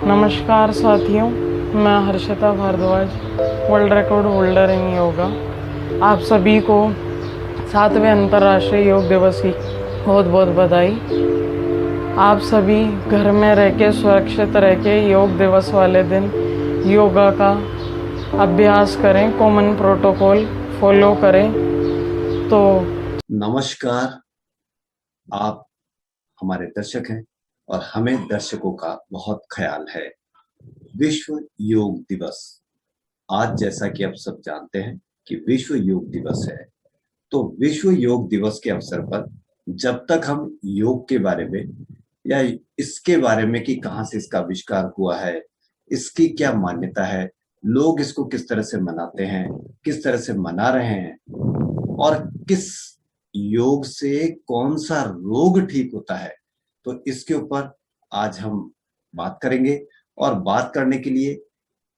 नमस्कार साथियों, मैं Harshita Bhardwaj, world record holder in yoga. आप सभी को 7वें अंतर्राष्ट्रीय योग दिवस की बहुत बहुत बधाई। आप सभी घर में रह के सुरक्षित रह के योग दिवस वाले दिन योगा का अभ्यास करें, कॉमन प्रोटोकॉल फॉलो करें। तो नमस्कार, आप हमारे दर्शक हैं और हमें दर्शकों का बहुत ख्याल है। विश्व योग दिवस आज, जैसा कि आप सब जानते हैं कि विश्व योग दिवस है, तो विश्व योग दिवस के अवसर पर जब तक हम योग के बारे में या इसके बारे में कि कहाँ से इसका आविष्कार हुआ है, इसकी क्या मान्यता है, लोग इसको किस तरह से मनाते हैं, किस तरह से मना रहे हैं और किस योग से कौन सा रोग ठीक होता है, तो इसके ऊपर आज हम बात करेंगे। और बात करने के लिए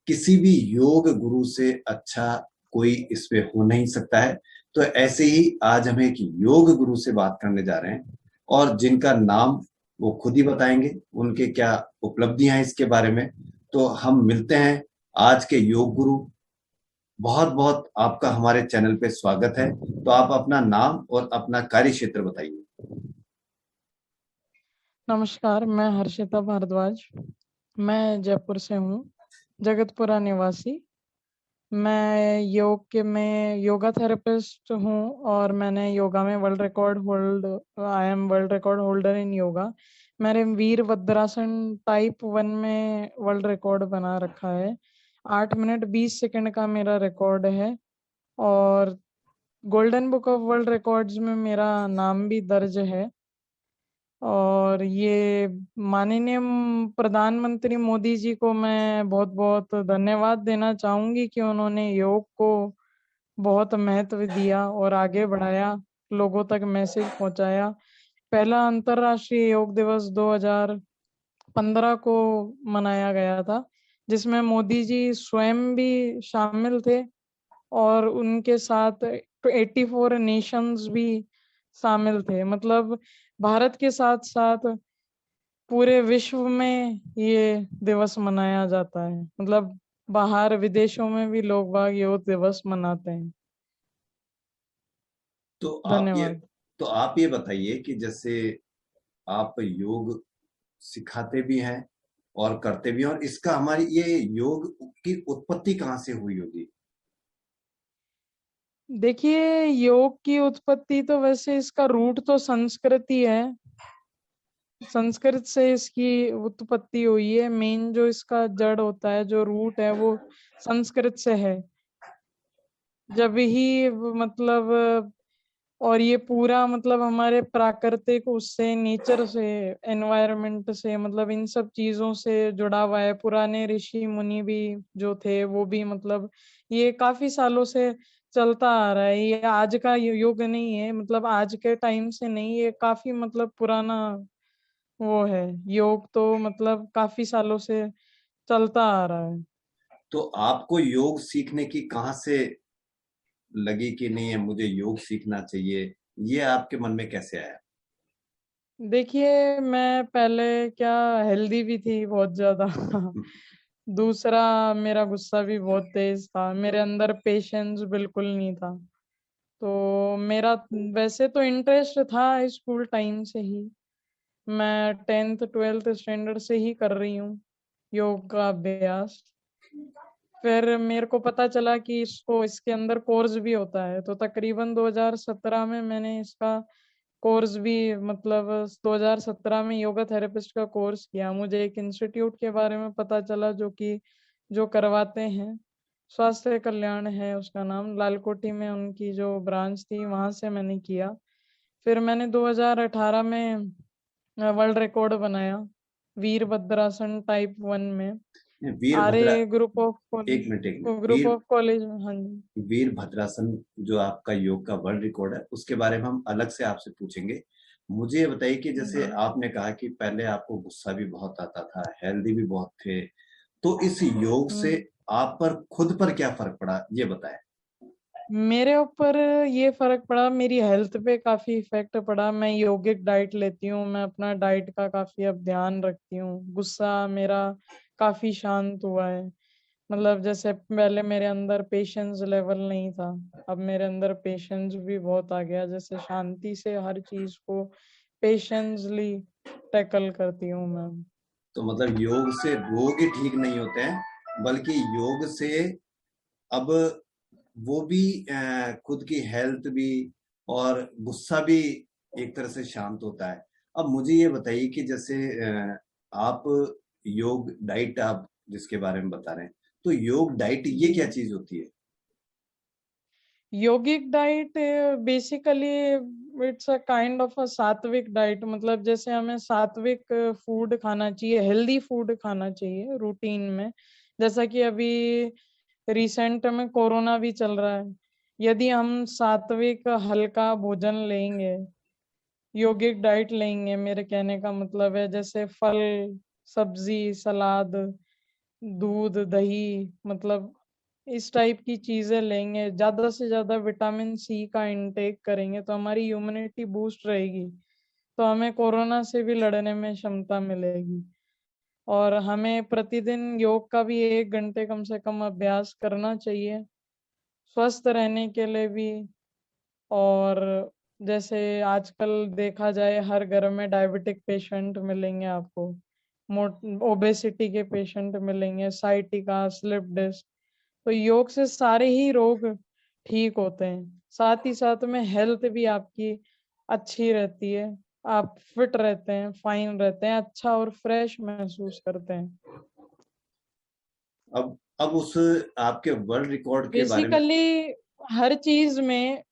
किसी भी योग गुरु से अच्छा कोई इसमें हो नहीं सकता है। तो ऐसे ही आज हम एक योग गुरु से बात करने जा रहे हैं और जिनका नाम वो खुद ही बताएंगे, उनके क्या उपलब्धियां हैं इसके बारे में। तो हम मिलते हैं आज के योग गुरु। बहुत बहुत आपका हमारे चैनल पे स्वागत है। तो आप अपना नाम और अपना कार्य क्षेत्र बताइए। नमस्कार, मैं हर्षिता भारद्वाज, मैं जयपुर से हूँ, जगतपुरा निवासी। मैं योगा थेरेपिस्ट हूँ और मैंने योगा में I am world record holder in yoga. मैंने वीर भद्रासन टाइप 1 में वर्ल्ड रिकॉर्ड बना रखा है। 8 मिनट 20 सेकंड का मेरा रिकॉर्ड है और golden book of world records में मेरा नाम भी दर्ज है। और ये माननीय प्रधानमंत्री मोदी जी को मैं बहुत बहुत धन्यवाद देना चाहूंगी कि उन्होंने योग को बहुत महत्व दिया और आगे बढ़ाया, लोगों तक मैसेज पहुंचाया। पहला अंतर्राष्ट्रीय योग दिवस 2015 को मनाया गया था, जिसमें मोदी जी स्वयं भी शामिल थे और उनके साथ 84 नेशंस भी शामिल थे। मतलब भारत के साथ साथ पूरे विश्व में ये दिवस मनाया जाता है। मतलब बाहर विदेशों में भी लोग बाग योग दिवस मनाते हैं। तो आप ये धन्यवाद। तो आप ये बताइए कि जैसे आप योग सिखाते भी हैं और करते भी हैं, और इसका हमारी ये योग की उत्पत्ति कहाँ से हुई होगी? देखिए, योग की उत्पत्ति तो वैसे इसका रूट तो संस्कृत ही है। संस्कृत से इसकी उत्पत्ति हुई है। मेन जो इसका जड़ होता है, जो रूट है, वो संस्कृत से है। जब ही मतलब और ये पूरा मतलब हमारे प्राकृतिक उससे, नेचर से, एनवायरनमेंट से, मतलब इन सब चीजों से जुड़ा हुआ है। पुराने ऋषि मुनि भी जो थे वो भी मतलब ये काफी सालों से चलता आ रहा है। ये आज का युग नहीं है, मतलब आज के टाइम से नहीं, ये काफी मतलब पुराना वो है। योग तो मतलब काफी सालों से चलता आ रहा है। तो आपको योग सीखने की कहाँ से लगी कि नहीं है मुझे योग सीखना चाहिए, ये आपके मन में कैसे आया? देखिए, मैं पहले क्या हेल्दी भी थी बहुत ज्यादा। दूसरा, मेरा गुस्सा भी बहुत तेज था, मेरे अंदर पेशेंस बिल्कुल नहीं था। तो मेरा वैसे तो इंटरेस्ट था स्कूल टाइम से ही। मैं 10th 12th स्टैंडर्ड से ही कर रही हूँ योग का अभ्यास। फिर मेरे को पता चला कि इसके अंदर कोर्स भी होता है, तो तकरीबन 2017 में मैंने इसका कोर्स भी मतलब 2017 में योगा थेरेपिस्ट का कोर्स किया। मुझे एक इंस्टीट्यूट के बारे में पता चला जो करवाते हैं, स्वास्थ्य कल्याण है उसका नाम, लालकोटी में उनकी जो ब्रांच थी, वहां से मैंने किया। फिर मैंने 2018 में वर्ल्ड रिकॉर्ड बनाया वीरभद्रासन टाइप 1 में। वीरभद्रा आर्य ग्रुप ऑफ एक कॉलेज मिनट एक मिनट ग्रुप ऑफ कॉलेज में, हाँ जी। वीरभद्रासन जो आपका योग का वर्ल्ड रिकॉर्ड है, उसके बारे में हम अलग से आपसे पूछेंगे। मुझे ये बताइए कि जैसे आपने कहा कि पहले आपको गुस्सा भी बहुत आता था, हेल्दी भी बहुत थे, तो इस योग से हम्म। आप पर खुद पर क्या फर्क पड़ा, ये बताएं। मेरे ऊपर ये फर्क पड़ा, मेरी हेल्थ पे काफी इफेक्ट पड़ा। मैं योगिक डाइट लेती हूँ, मैं अपना डाइट का काफी अब ध्यान रखती हूँ। गुस्सा मेरा काफी शांत हुआ है। मतलब जैसे पहले मेरे अंदर पेशेंस लेवल नहीं था, अब मेरे अंदर पेशेंस भी बहुत आ गया। जैसे शांति से हर चीज को पेशेंसली टैकल करती हूँ मैं। तो मतलब योग से रोग ही ठीक नहीं होते हैं, बल्कि योग से अब वो भी खुद की हेल्थ भी और गुस्सा भी एक तरह से शांत होता है। अब मुझे ये बताइए कि जैसे आप योग डाइट आप जिसके बारे में बता रहे हैं, तो योग डाइट ये जी, क्या चीज होती है? Yogic diet basically it's a kind of a sattvic diet. मतलब जैसे हमें सात्विक फूड खाना चाहिए, हेल्दी फूड खाना चाहिए रूटीन में। जैसा कि अभी रिसेंट में कोरोना भी चल रहा है, यदि हम सात्विक हल्का भोजन लेंगे, योगिक डाइट लेंगे, मेरे कहने का मतलब है जैसे फल, सब्जी, सलाद, दूध, दही, मतलब इस टाइप की चीजें लेंगे, ज्यादा से ज्यादा विटामिन सी का इंटेक करेंगे तो हमारी इम्यूनिटी बूस्ट रहेगी, तो हमें कोरोना से भी लड़ने में क्षमता मिलेगी। और हमें प्रतिदिन योग का भी 1 घंटे कम से कम अभ्यास करना चाहिए, स्वस्थ रहने के लिए भी। और जैसे आजकल देखा जाए हर घर में डायबिटिक पेशेंट मिलेंगे आपको, मोट ओबेसिटी के पेशेंट मिलेंगे, साइटिका, स्लिप डिस्क। तो योग से सारे ही रोग ठीक होते हैं, साथ ही साथ में हेल्थ भी आपकी अच्छी रहती है, आप फिट रहते हैं, फाइन रहते हैं, अच्छा और फ्रेश महसूस करते हैं। अब उस आपके वर्ल्ड रिकॉर्ड के बारे में। बेसिकली हर चीज में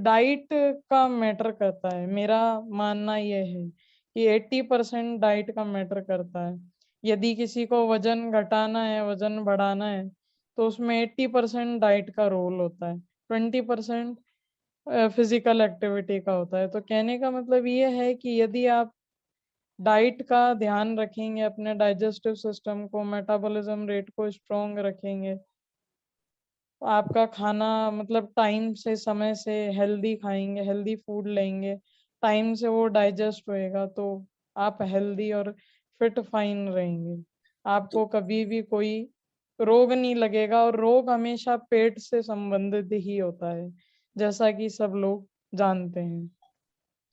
डाइट का मैटर करता है, मेरा मानना यह है कि 80% डाइट का मैटर करता है। यदि किसी को वजन घटाना है, वजन बढ़ाना है, तो उसमें 80% डाइट का रोल होता है, 20% फिजिकल एक्टिविटी का होता है। तो कहने का मतलब ये है कि यदि आप डाइट का ध्यान रखेंगे, अपने डाइजेस्टिव सिस्टम को, मेटाबॉलिज्म रेट को स्ट्रोंग रखेंगे, आपका खाना मतलब टाइम से, समय से हेल्दी खाएंगे, हेल्दी फूड लेंगे, टाइम से वो डाइजेस्ट होएगा, तो आप हेल्दी और फिट फाइन रहेंगे। तो आपको कभी भी कोई रोग नहीं लगेगा, और रोग हमेशा पेट से संबंधित ही होता है, जैसा कि सब लोग जानते हैं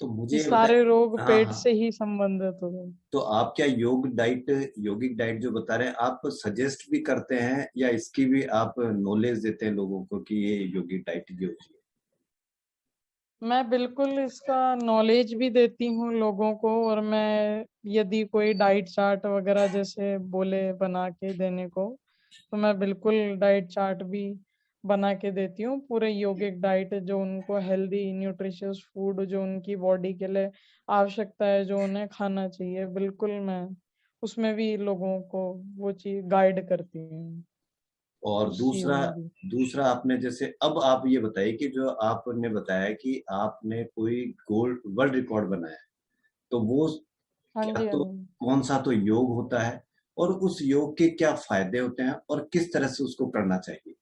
तो कि मुझे ये सारे रोग बताए, हाँ पेट हाँ, से ही संबंधित होते हैं। तो आप क्या योग डाइट, योगिक डाइट जो बता रहे हैं, आप सजेस्ट भी करते हैं या इसकी भी आप नॉलेज देते हैं लोगों को कि ये योगिक डाइट ये होती है? मैं बिल्कुल इसका नॉलेज भी देती हूँ लोगों को, और मैं यदि कोई डाइट चार्ट वगैरह जैसे बोले बना के देने को, तो मैं बिल्कुल डाइट चार्ट भी बना के देती हूँ, पूरे योगिक डाइट जो उनको हेल्दी न्यूट्रिशियस फूड जो उनकी बॉडी के लिए आवश्यकता है, जो उन्हें खाना चाहिए, बिल्कुल मैं उसमें भी लोगों को वो चीज गाइड करती हूँ, और उस चीज दूसरा, में भी। दूसरा आपने जैसे अब आप ये बताइए कि जो आपने बताया कि आपने कोई गोल्ड वर्ल्ड रिकॉर्ड बनाया है, तो वो हाँ क्या, जी, हाँ तो जी। कौन सा तो योग होता है, और उस योग के क्या फायदे होते हैं और किस तरह से उसको करना चाहिए?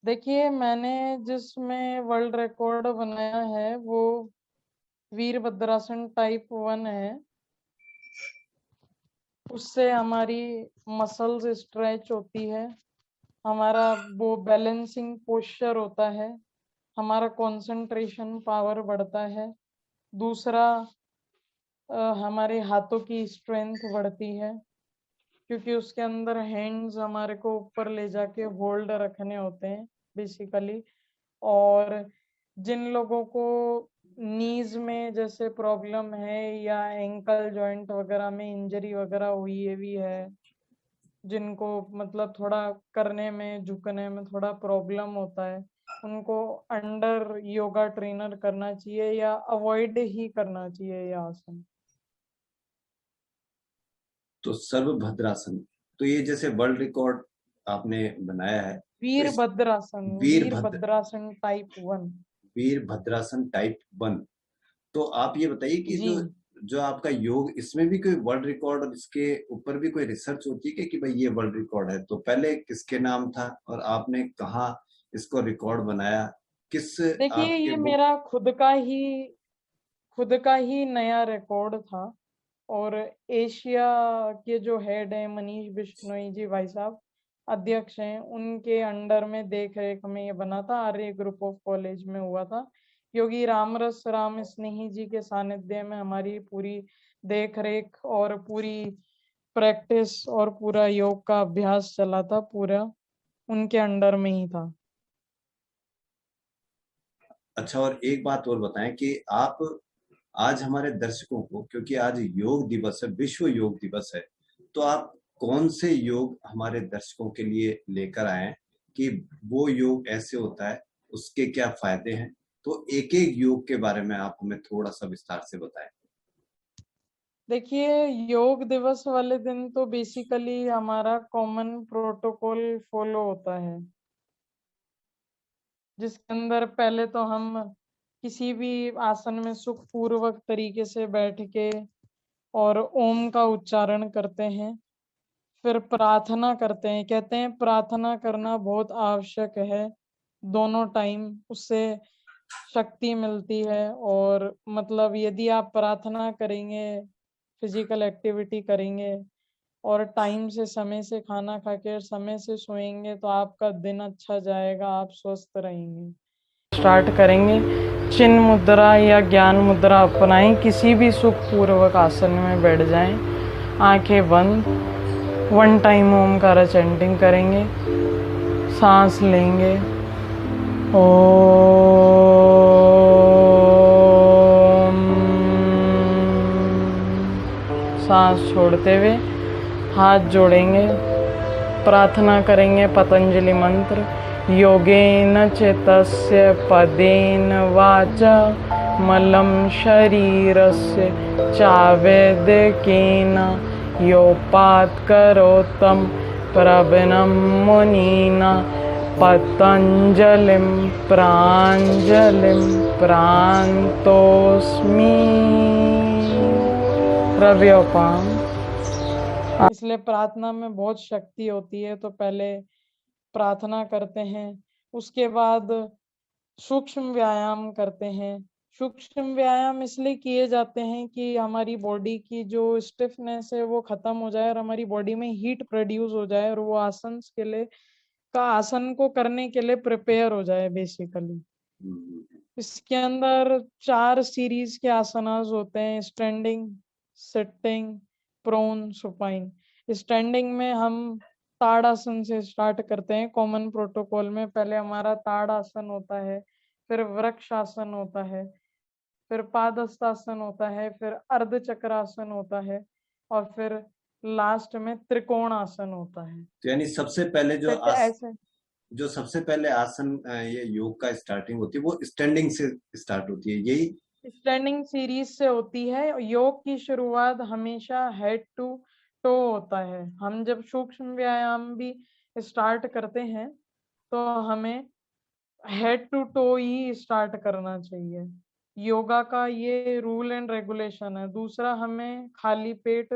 देखिए, मैंने जिसमें वर्ल्ड रिकॉर्ड बनाया है वो वीरभद्रासन टाइप 1 है। उससे हमारी मसल्स स्ट्रेच होती है, हमारा वो बैलेंसिंग पोस्चर होता है, हमारा कंसंट्रेशन पावर बढ़ता है। दूसरा, हमारे हाथों की स्ट्रेंथ बढ़ती है, क्योंकि उसके अंदर हैंड्स हमारे को ऊपर ले जाके होल्ड रखने होते हैं बेसिकली। और जिन लोगों को नीज में जैसे प्रॉब्लम है, या एंकल जॉइंट वगैरह में इंजरी वगैरह हुई है भी है, जिनको मतलब थोड़ा करने में, झुकने में थोड़ा प्रॉब्लम होता है, उनको अंडर योगा ट्रेनर करना चाहिए या अवॉइड ही करना चाहिए ये आसन। तो सर्वभद्रासन, तो ये जैसे वर्ल्ड रिकॉर्ड आपने बनाया है, तो इस वीरभद्रासन, वीरभद्र वीरभद्रासन टाइप 1। वीरभद्रासन टाइप 1, तो आप ये बताइए कि जी, जो जो आपका योग, इसमें भी कोई वर्ल्ड रिकॉर्ड और इसके ऊपर भी कोई रिसर्च होती है कि भाई ये वर्ल्ड रिकॉर्ड है, तो पहले किसके नाम था और आपने कहाँ इसको रिकॉर्ड बनाया, किस देखिए आपके ये बुक? मेरा खुद का ही नया रिकॉर्ड था, और एशिया के जो हेड हैं मनीष बिश्नोई जी भाई साहब अध्यक्ष हैं, उनके अंडर में देख रेख में ये बना था। आर्य ग्रुप ऑफ कॉलेज में हुआ था। योगी रामरस राम स्नेही जी के सानिध्य में हमारी पूरी देख रेख और पूरी प्रैक्टिस और पूरा योग का अभ्यास चला था, पूरा उनके अंडर में ही था। अच्छा, और एक बात और बताएं कि आप आज हमारे दर्शकों को, क्योंकि आज योग दिवस है, विश्व योग दिवस है, तो आप कौन से योग हमारे दर्शकों के लिए लेकर आए कि वो योग ऐसे होता है, उसके क्या फायदे हैं? तो एक एक योग के बारे में आप हमें थोड़ा सा विस्तार से बताएं। देखिए, योग दिवस वाले दिन तो बेसिकली हमारा कॉमन प्रोटोकॉल फॉलो होता है, जिसके अंदर पहले तो हम किसी भी आसन में सुखपूर्वक तरीके से बैठ के और ओम का उच्चारण करते हैं, फिर प्रार्थना करते हैं। कहते हैं प्रार्थना करना बहुत आवश्यक है दोनों टाइम, उससे शक्ति मिलती है। और मतलब यदि आप प्रार्थना करेंगे, फिजिकल एक्टिविटी करेंगे और टाइम से समय से खाना खा के समय से सोएंगे तो आपका दिन अच्छा जाएगा, आप स्वस्थ रहेंगे। स्टार्ट करेंगे, चिन्ह मुद्रा या ज्ञान मुद्रा अपनाएं, किसी भी सुखपूर्वक आसन में बैठ जाएं, आंखें बंद, 1 टाइम ओमकार चैंटिंग करेंगे, सांस लेंगे, ओम, सांस छोड़ते हुए हाथ जोड़ेंगे, प्रार्थना करेंगे पतंजलि मंत्र, योगेन चित्तस्य पदेन वाचा मलं शरीरस्य चावेदकेन योपात करोतम प्रवनं मुनीना पतंजलिं प्राञ्जलिं प्रान्तोस्मि रव्योपाम। इसलिए प्रार्थना में बहुत शक्ति होती है, तो पहले प्रार्थना करते हैं, उसके बाद सूक्ष्म व्यायाम करते हैं। सूक्ष्म व्यायाम इसलिए किए जाते हैं कि हमारी बॉडी की जो स्टिफनेस है वो खत्म हो जाए और हमारी बॉडी में हीट प्रोड्यूस हो जाए और वो आसन के लिए आसन को करने के लिए प्रिपेयर हो जाए बेसिकली। इसके अंदर 4 सीरीज के आसनास होते हैं, standing, sitting, prone, supine. Standing में हम ताड़ासन से स्टार्ट करते हैं। कॉमन प्रोटोकॉल में पहले हमारा ताड़ासन होता है, फिर वृक्षासन होता है, फिर पादहस्तासन होता है, फिर अर्धचक्रासन होता है और फिर लास्ट में त्रिकोण आसन होता है। तो यानी सबसे पहले ऐसे जो सबसे पहले आसन ये योग का स्टार्टिंग होती है वो स्टैंडिंग से स्टार्ट होती है, यही स्टैंडिंग सीरीज से होती है। योग की शुरुआत हमेशा हेड टू टो होता है। हम जब सूक्ष्म व्यायाम भी स्टार्ट करते हैं तो हमें हेड टू टो ही स्टार्ट करना चाहिए। योगा का ये रूल एंड रेगुलेशन है। दूसरा, हमें खाली पेट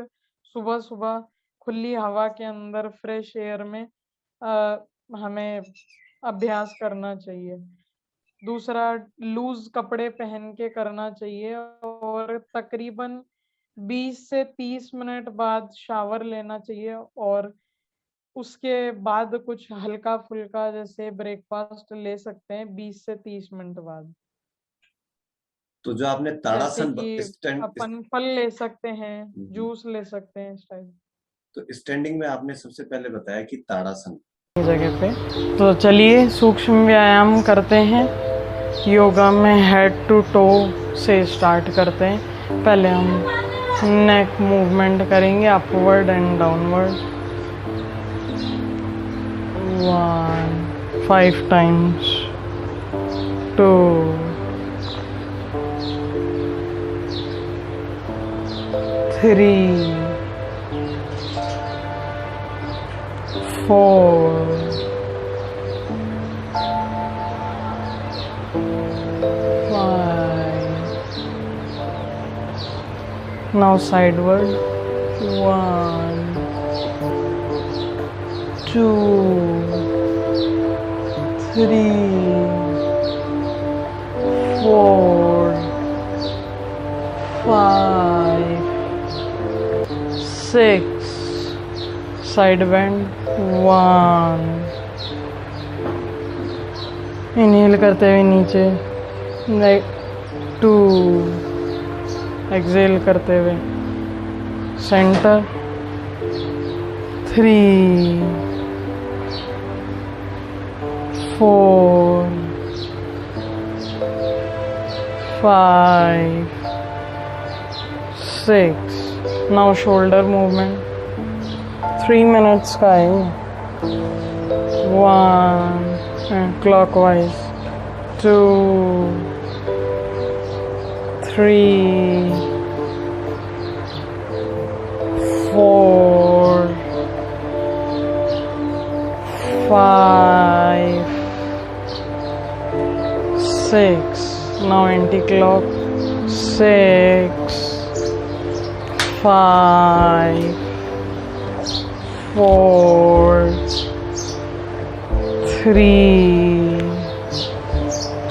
सुबह सुबह खुली हवा के अंदर फ्रेश एयर में हमें अभ्यास करना चाहिए। दूसरा, लूज कपड़े पहन के करना चाहिए और तकरीबन 20 से 30 मिनट बाद शावर लेना चाहिए और उसके बाद कुछ हल्का फुल्का जैसे ब्रेकफास्ट ले सकते हैं 20 से 30 मिनट बाद। तो जो आपने जैसे ताड़ासन कि अपन फल ले सकते हैं, जूस ले सकते हैं इस टाइप। तो स्टैंडिंग में आपने सबसे पहले बताया कि ताड़ासन जगह पे। तो चलिए सूक्ष्म व्यायाम करते हैं। योगा में हेड टू टो से स्टार्ट करते हैं। पहले हम नेक मूवमेंट करेंगे upward and downward. 1 5 times, 2 3 4 5. Now sideward. 1 2 3 4 5 6 side bend 1 inhale करते हुए नीचे 2 एक्सेल करते हुए centre 3 4 5 6 now shoulder movement 3 minutes का है 1 and clockwise 2 3 4 5 6 now anti-clock 6 5 4 3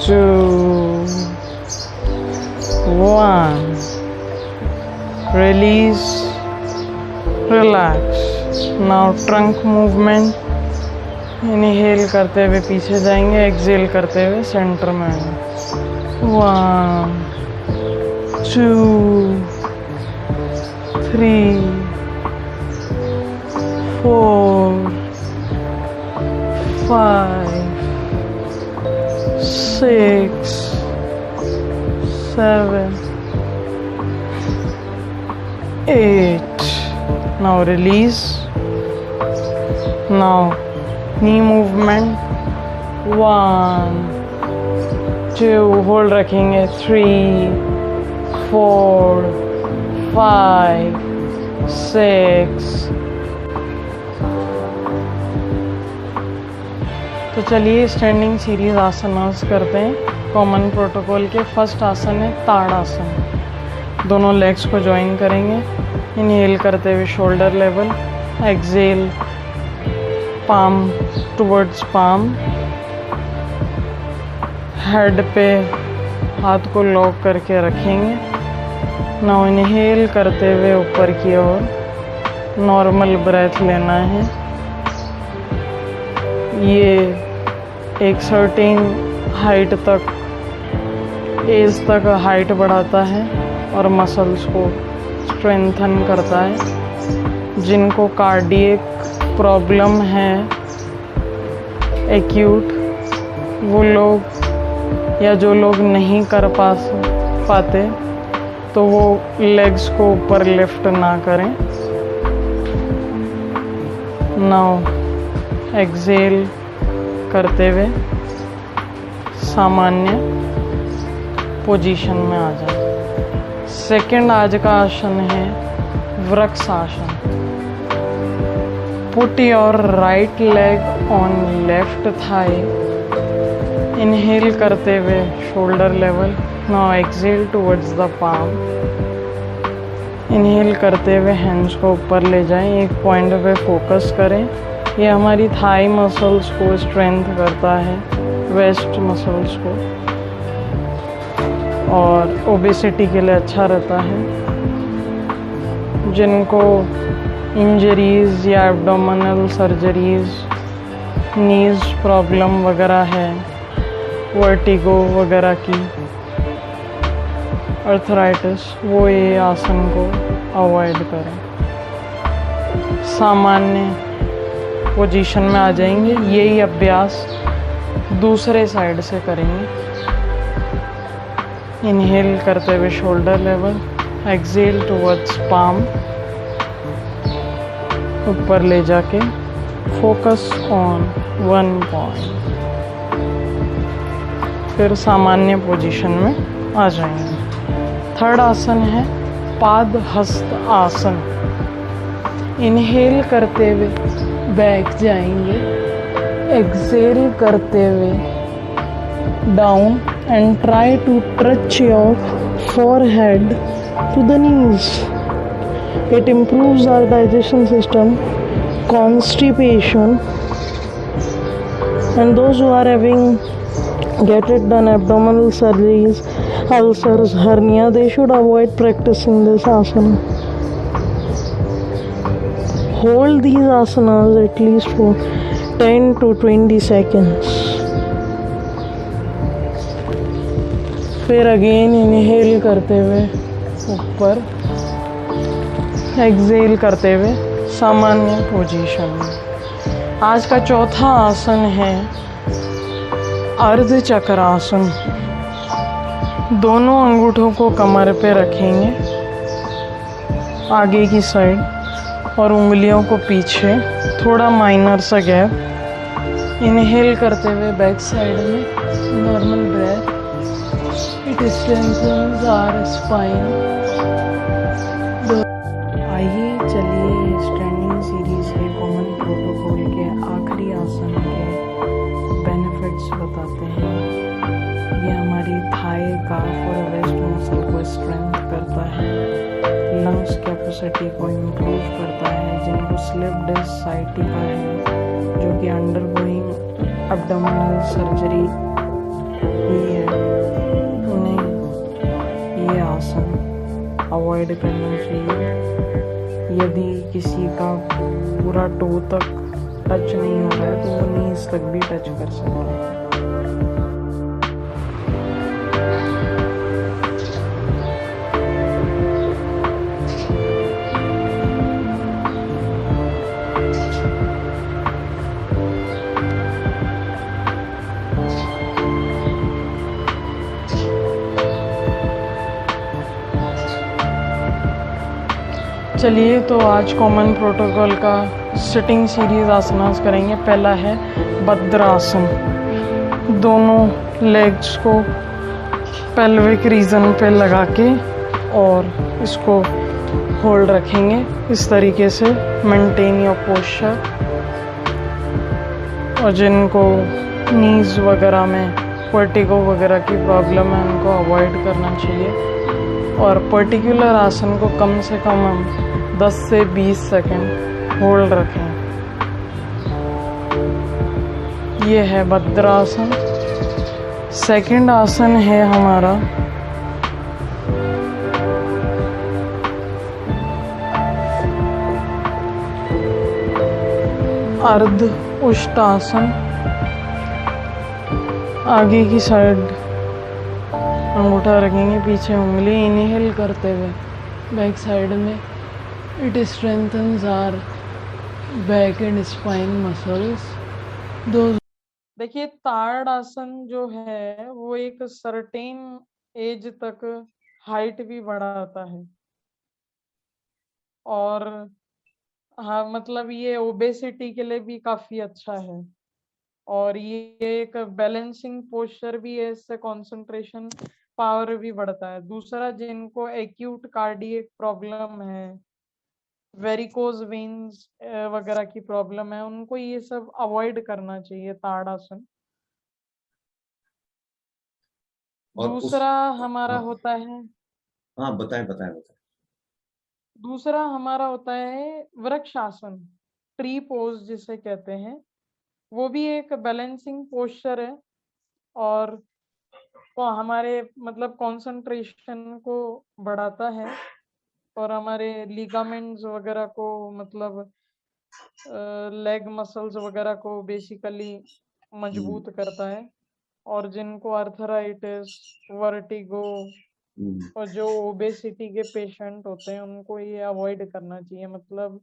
2 1 release relax now trunk movement inhale करते हुए पीछे जाएंगे एक्सेल करते हुए सेंटर में 1 2 3 4 5 6 7 8 now release now knee movement 1 2 hold रखेंगे 3 4 5 6 तो चलिए स्टैंडिंग सीरीज आसनास करते हैं कॉमन प्रोटोकॉल के। फर्स्ट आसन है ताड़ासन। दोनों लेग्स को ज्वाइन करेंगे इनहेल करते हुए shoulder level exhale palm towards palm head पे हाथ को लॉक करके रखेंगे। नाउ इनहेल करते हुए ऊपर की ओर नॉर्मल ब्रेथ लेना है। ये एक सर्टेन हाइट तक एज तक हाइट बढ़ाता है और मसल्स को स्ट्रेंथन करता है। जिनको कार्डियक प्रॉब्लम है एक्यूट वो लोग या जो लोग नहीं कर पाते तो वो लेग्स को ऊपर लिफ्ट ना करें। नाउ एक्सेल करते हुए सामान्य पोजीशन में आ जाए। सेकंड आज का आसन है Vriksha asana. Put your right leg on left thigh inhale करते हुए shoulder level now exhale towards the palm. Inhale करते हुए हैंड्स को ऊपर ले जाएं, एक पॉइंट पे फोकस करें। ये हमारी थाई मसल्स को स्ट्रेंथ करता है, वेस्ट मसल्स को, और ओबेसिटी के लिए अच्छा रहता है। जिनको इंजरीज या एब्डोमिनल सर्जरीज, नीज प्रॉब्लम वगैरह है, वर्टिगो वगैरह की, अर्थराइटिस, वो ये आसन को अवॉइड करें। सामान्य पोजीशन में आ जाएंगे। यही अभ्यास दूसरे साइड से करेंगे। इनहेल करते हुए shoulder level exhale towards palm ऊपर ले जाके फोकस ऑन वन पॉइंट। फिर सामान्य पोजीशन में आ जाएंगे। थर्ड आसन है पाद हस्त आसन। इनहेल करते हुए बैक जाएंगे, एक्सेल करते हुए down and try to touch your forehead to the knees. It improves our digestion system, constipation, and those who are having get it done abdominal surgeries, ulcers, hernia, they should avoid practicing this asana. hold these asanas at least for 10 to 20 seconds. फिर again inhale करते हुए ऊपर, Excel करते हुए सामान्य position में। आज का चौथा आसन है अर्ध चक्रासन। दोनों अंगूठों को कमर पे रखेंगे आगे की साइड और उंगलियों को पीछे, थोड़ा माइनर सा गैप। इनहेल करते हुए बैक साइड में normal breath, it strengthens our spine. आइए चलिए स्टैंडिंग सीरीज के कॉमन प्रोटोकॉल के आखिरी आसन के बेनिफिट्स बताते हैं। ये हमारी थाई, काफ और वेस्ट मसल को स्ट्रेंथ करता है, लंग्स कैपेसिटी को इम्प्रूव करता है। जिनको स्लिप डिस्क साइटिका है, जो कि अंडरगोइंग एब्डोमिनल सर्जरी हुई है, उन्हें ये आसन अवॉइड करना चाहिए। यदि किसी का पूरा टो तक टच नहीं हो रहा है तो वो नीज तक भी टच कर सकते हैं। चलिए तो आज कॉमन प्रोटोकॉल का सिटिंग सीरीज आसनास करेंगे। पहला है भद्रासन। दोनों लेग्स को पेल्विक रीजन पे लगा के और इसको होल्ड रखेंगे इस तरीके से, मेंटेन योर पोस्चर। और जिनको नीज वगैरह में वर्टिगो वगैरह की प्रॉब्लम है उनको अवॉइड करना चाहिए। और पर्टिकुलर आसन को कम से कम हम 10 से 20 सेकंड होल्ड रखें। ये है भद्रासन। सेकंड आसन है हमारा अर्ध उष्टासन। आगे की साइड अंगूठा रखेंगे, पीछे उंगली। इनहेल करते हुए बैक साइड में, it strengthens our back and spine muscles. देखिए ताड़ आसन जो है वो एक सर्टेन एज तक हाइट भी बढ़ाता है। और हाँ, मतलब ये ओबेसिटी के लिए भी काफी अच्छा है। और ये एक बैलेंसिंग पोस्चर भी है, इससे कंसंट्रेशन पावर भी बढ़ता है। दूसरा, जिनको एक्यूट कार्डियक प्रॉब्लम है, वेरिकोज वेन्स वगैरह की प्रॉब्लम है, उनको ये सब अवॉइड करना चाहिए ताड़ासन। दूसरा हमारा होता है, हाँ बताएं बताएं बताएं। दूसरा हमारा होता है वृक्षासन, ट्री पोज जिसे कहते हैं। वो भी एक बैलेंसिंग पोस्चर है और वो हमारे मतलब कंसंट्रेशन को बढ़ाता है और हमारे लिगामेंट्स वगैरह को, मतलब लेग मसल्स वगैरह को बेसिकली मजबूत करता है। और जिनको अर्थराइटिस, वर्टिगो और जो ओबेसिटी के पेशेंट होते हैं उनको ये अवॉइड करना चाहिए। मतलब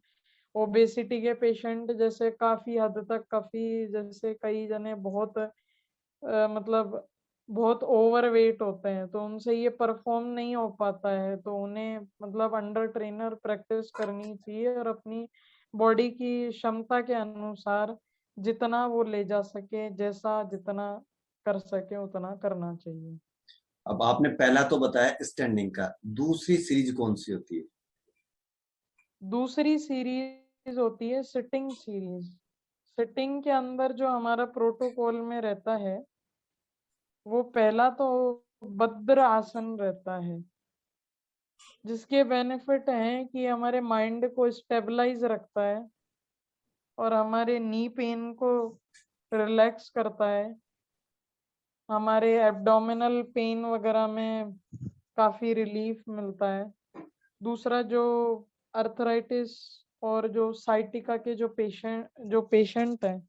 ओबेसिटी के पेशेंट जैसे काफी हद तक, काफी जैसे कई जने बहुत मतलब बहुत ओवर वेट होते हैं तो उनसे ये परफॉर्म नहीं हो पाता है, तो उन्हें मतलब अंडर ट्रेनर प्रैक्टिस करनी चाहिए और अपनी बॉडी की क्षमता के अनुसार जितना वो ले जा सके, जैसा जितना कर सके उतना करना चाहिए। अब आपने पहला तो बताया स्टैंडिंग का, दूसरी सीरीज कौन सी होती है? दूसरी सीरीज होती है सिटिंग सीरीज। सिटिंग के अंदर जो हमारा प्रोटोकॉल में रहता है वो पहला तो भद्र आसन रहता है, जिसके बेनिफिट हैं कि हमारे माइंड को स्टेबलाइज रखता है और हमारे नी पेन को रिलैक्स करता है। हमारे एब्डोमिनल पेन वगैरह में काफी रिलीफ मिलता है। दूसरा, जो अर्थराइटिस और जो साइटिका के जो पेशेंट है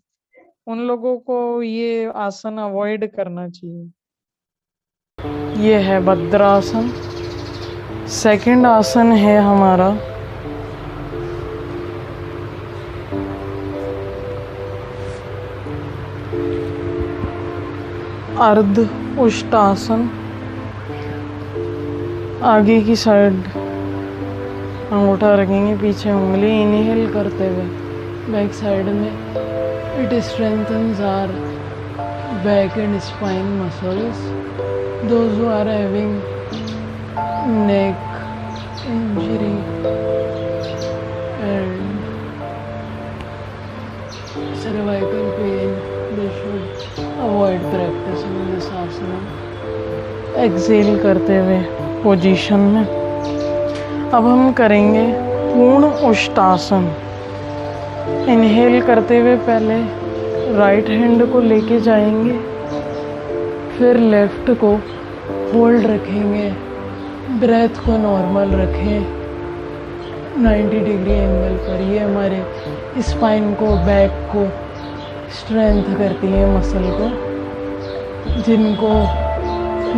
उन लोगों को ये आसन अवॉइड करना चाहिए। ये है भद्रासन। सेकंड आसन है हमारा अर्ध उष्टासन। आगे की साइड अंगूठा रखेंगे, पीछे उंगली, इनहेल करते हुए बैक साइड में। It strengthens our back and spine muscles. Those who are having neck injury and cervical pain, they should avoid practicing this asana। Exhale करते हुए पोजीशन में अब हम करेंगे पूर्ण उष्टासन। इनहेल करते हुए पहले राइट हैंड को लेके जाएंगे, फिर लेफ्ट को होल्ड रखेंगे, ब्रेथ को नॉर्मल रखें 90 डिग्री एंगल पर। ये हमारे स्पाइन को, बैक को स्ट्रेंथ करती है, मसल को। जिनको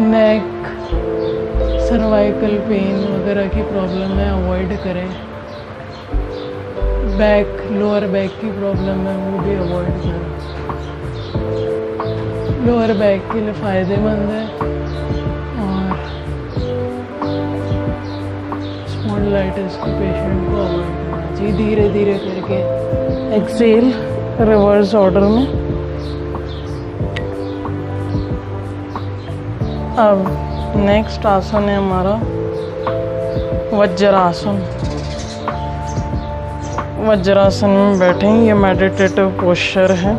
नेक, सर्वाइकल पेन वगैरह की प्रॉब्लम है अवॉइड करें। बैक, लोअर बैक की प्रॉब्लम है वो भी अवॉइड करें। लोअर बैक के लिए फ़ायदेमंद है और स्पॉन्डिलाइटिस के पेशेंट को अवॉइड करना चाहिए। धीरे धीरे करके एक्सेल रिवर्स ऑर्डर में। अब नेक्स्ट आसन है हमारा वज्रासन। वज्रासन में बैठें, ये मेडिटेटिव पोस्चर है।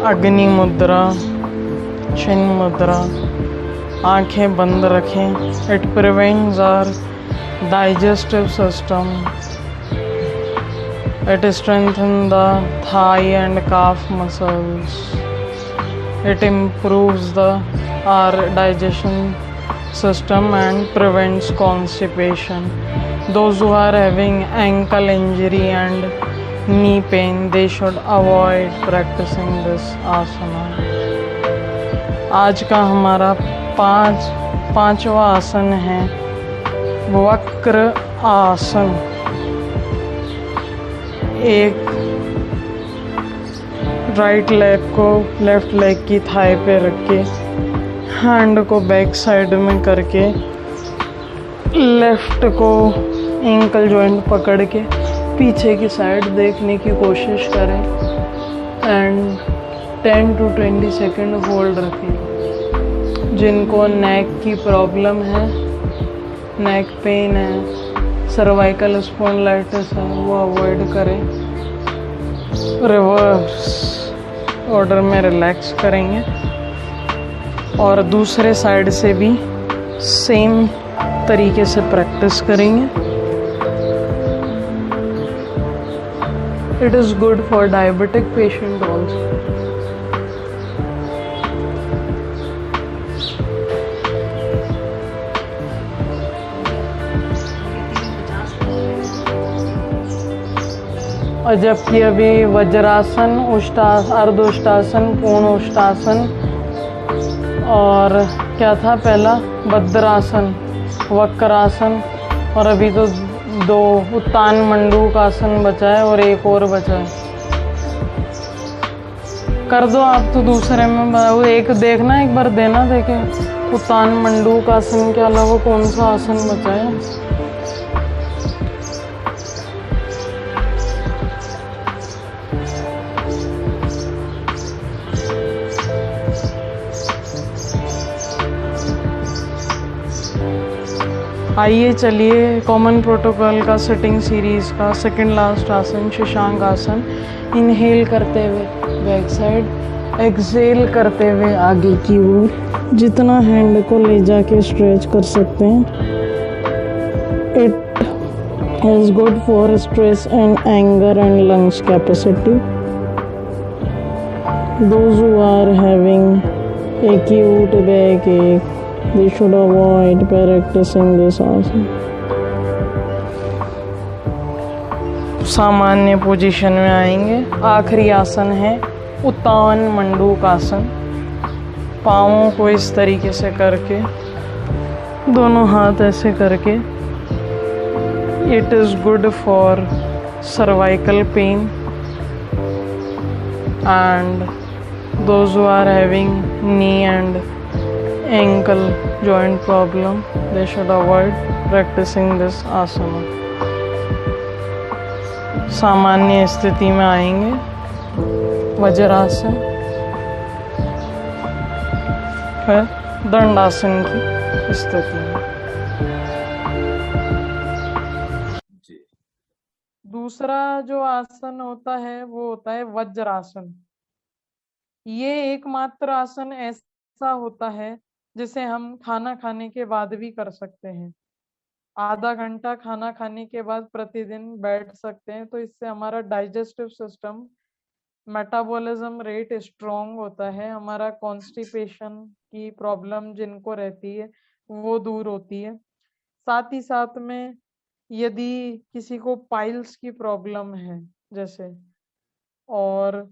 अग्नि मुद्रा, चिन मुद्रा, आंखें बंद रखें। It prevents our digestive system. It strengthen the thigh and calf muscles. It improves our digestion system and prevents constipation. Those who are having ankle injury and knee pain, they should avoid practicing this asana. आज का हमारा पांचवा आसन है वक्र आसन। एक right leg को लेफ्ट लेग की थाई पे रख के हैंड को बैक साइड में करके लेफ्ट को एंकल जॉइंट पकड़ के पीछे की साइड देखने की कोशिश करें एंड 10 to 20 सेकेंड होल्ड रखें। जिनको नेक की प्रॉब्लम है, नेक पेन है, सर्वाइकल स्पॉन्डिलाइटिस है, वो अवॉइड करें। रिवर्स ऑर्डर में रिलैक्स करेंगे और दूसरे साइड से भी सेम तरीके से प्रैक्टिस करेंगे। It is good for diabetic patient also. और जबकि अभी वज्रासन, अर्धउष्टासन, पूर्ण उष्टासन और क्या था पहला, भद्रासन, वक्रासन, और अभी तो 2 उत्तान मंडूकासन बचा है और एक और बचा है। कर दो आप तो दूसरे में, एक देखना, एक बार देना, देखे उत्तान मंडूकासन के अलावा कौन सा आसन बचा है। आइए चलिए कॉमन प्रोटोकॉल का सिटिंग सीरीज़ का सेकंड लास्ट आसन शशांक आसन। इनहेल करते हुए बैक साइड, एक्सेल करते हुए आगे की ओर। जितना हैंड को ले जाके स्ट्रेच कर सकते हैं। It is good for stress and anger and lungs capacity. Those who are having acute backache, they should avoid practicing this asana. सामान्य पोजीशन में आएंगे। आखिरी आसन है उत्तान मंडूकासन। पाँवों को इस तरीके से करके, दोनों हाथ ऐसे करके। It is good for cervical pain and those who are having knee and ankle joint problem, they should avoid practicing this asana. सामान्य स्थिति में आएंगे, वज्रासन, फिर दंडासन की स्थिति में। दूसरा जो आसन होता है वो होता है वज्रासन। ये एकमात्र आसन ऐसा होता है जिसे हम खाना खाने के बाद भी कर सकते हैं। आधा घंटा खाना खाने के बाद प्रतिदिन बैठ सकते हैं, तो इससे हमारा digestive system, metabolism rate strong होता है। हमारा कॉन्स्टिपेशन की प्रॉब्लम जिनको रहती है वो दूर होती है। साथ ही साथ में यदि किसी को पाइल्स की प्रॉब्लम है जैसे, और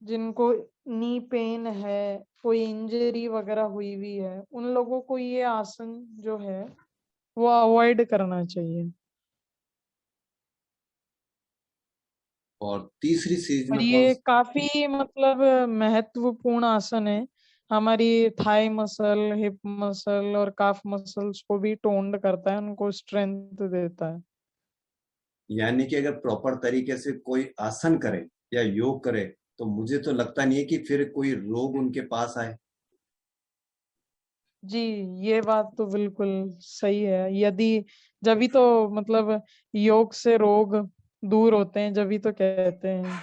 जिनको नी पेन है, कोई इंजरी वगैरह हुई हुई है, उन लोगों को ये आसन जो है वो अवॉइड करना चाहिए। और तीसरी सीरीज और में ये काफी मतलब महत्वपूर्ण आसन है। हमारी थाई मसल, हिप मसल और काफ मसल्स को भी टोन्ड करता है, उनको स्ट्रेंथ देता है। यानी कि अगर प्रॉपर तरीके से कोई आसन करे या योग करे तो मुझे तो लगता नहीं है कि फिर कोई रोग उनके पास आए। जी, ये बात तो बिल्कुल सही है। यदि जभी तो मतलब योग से रोग दूर होते हैं, जभी तो कहते हैं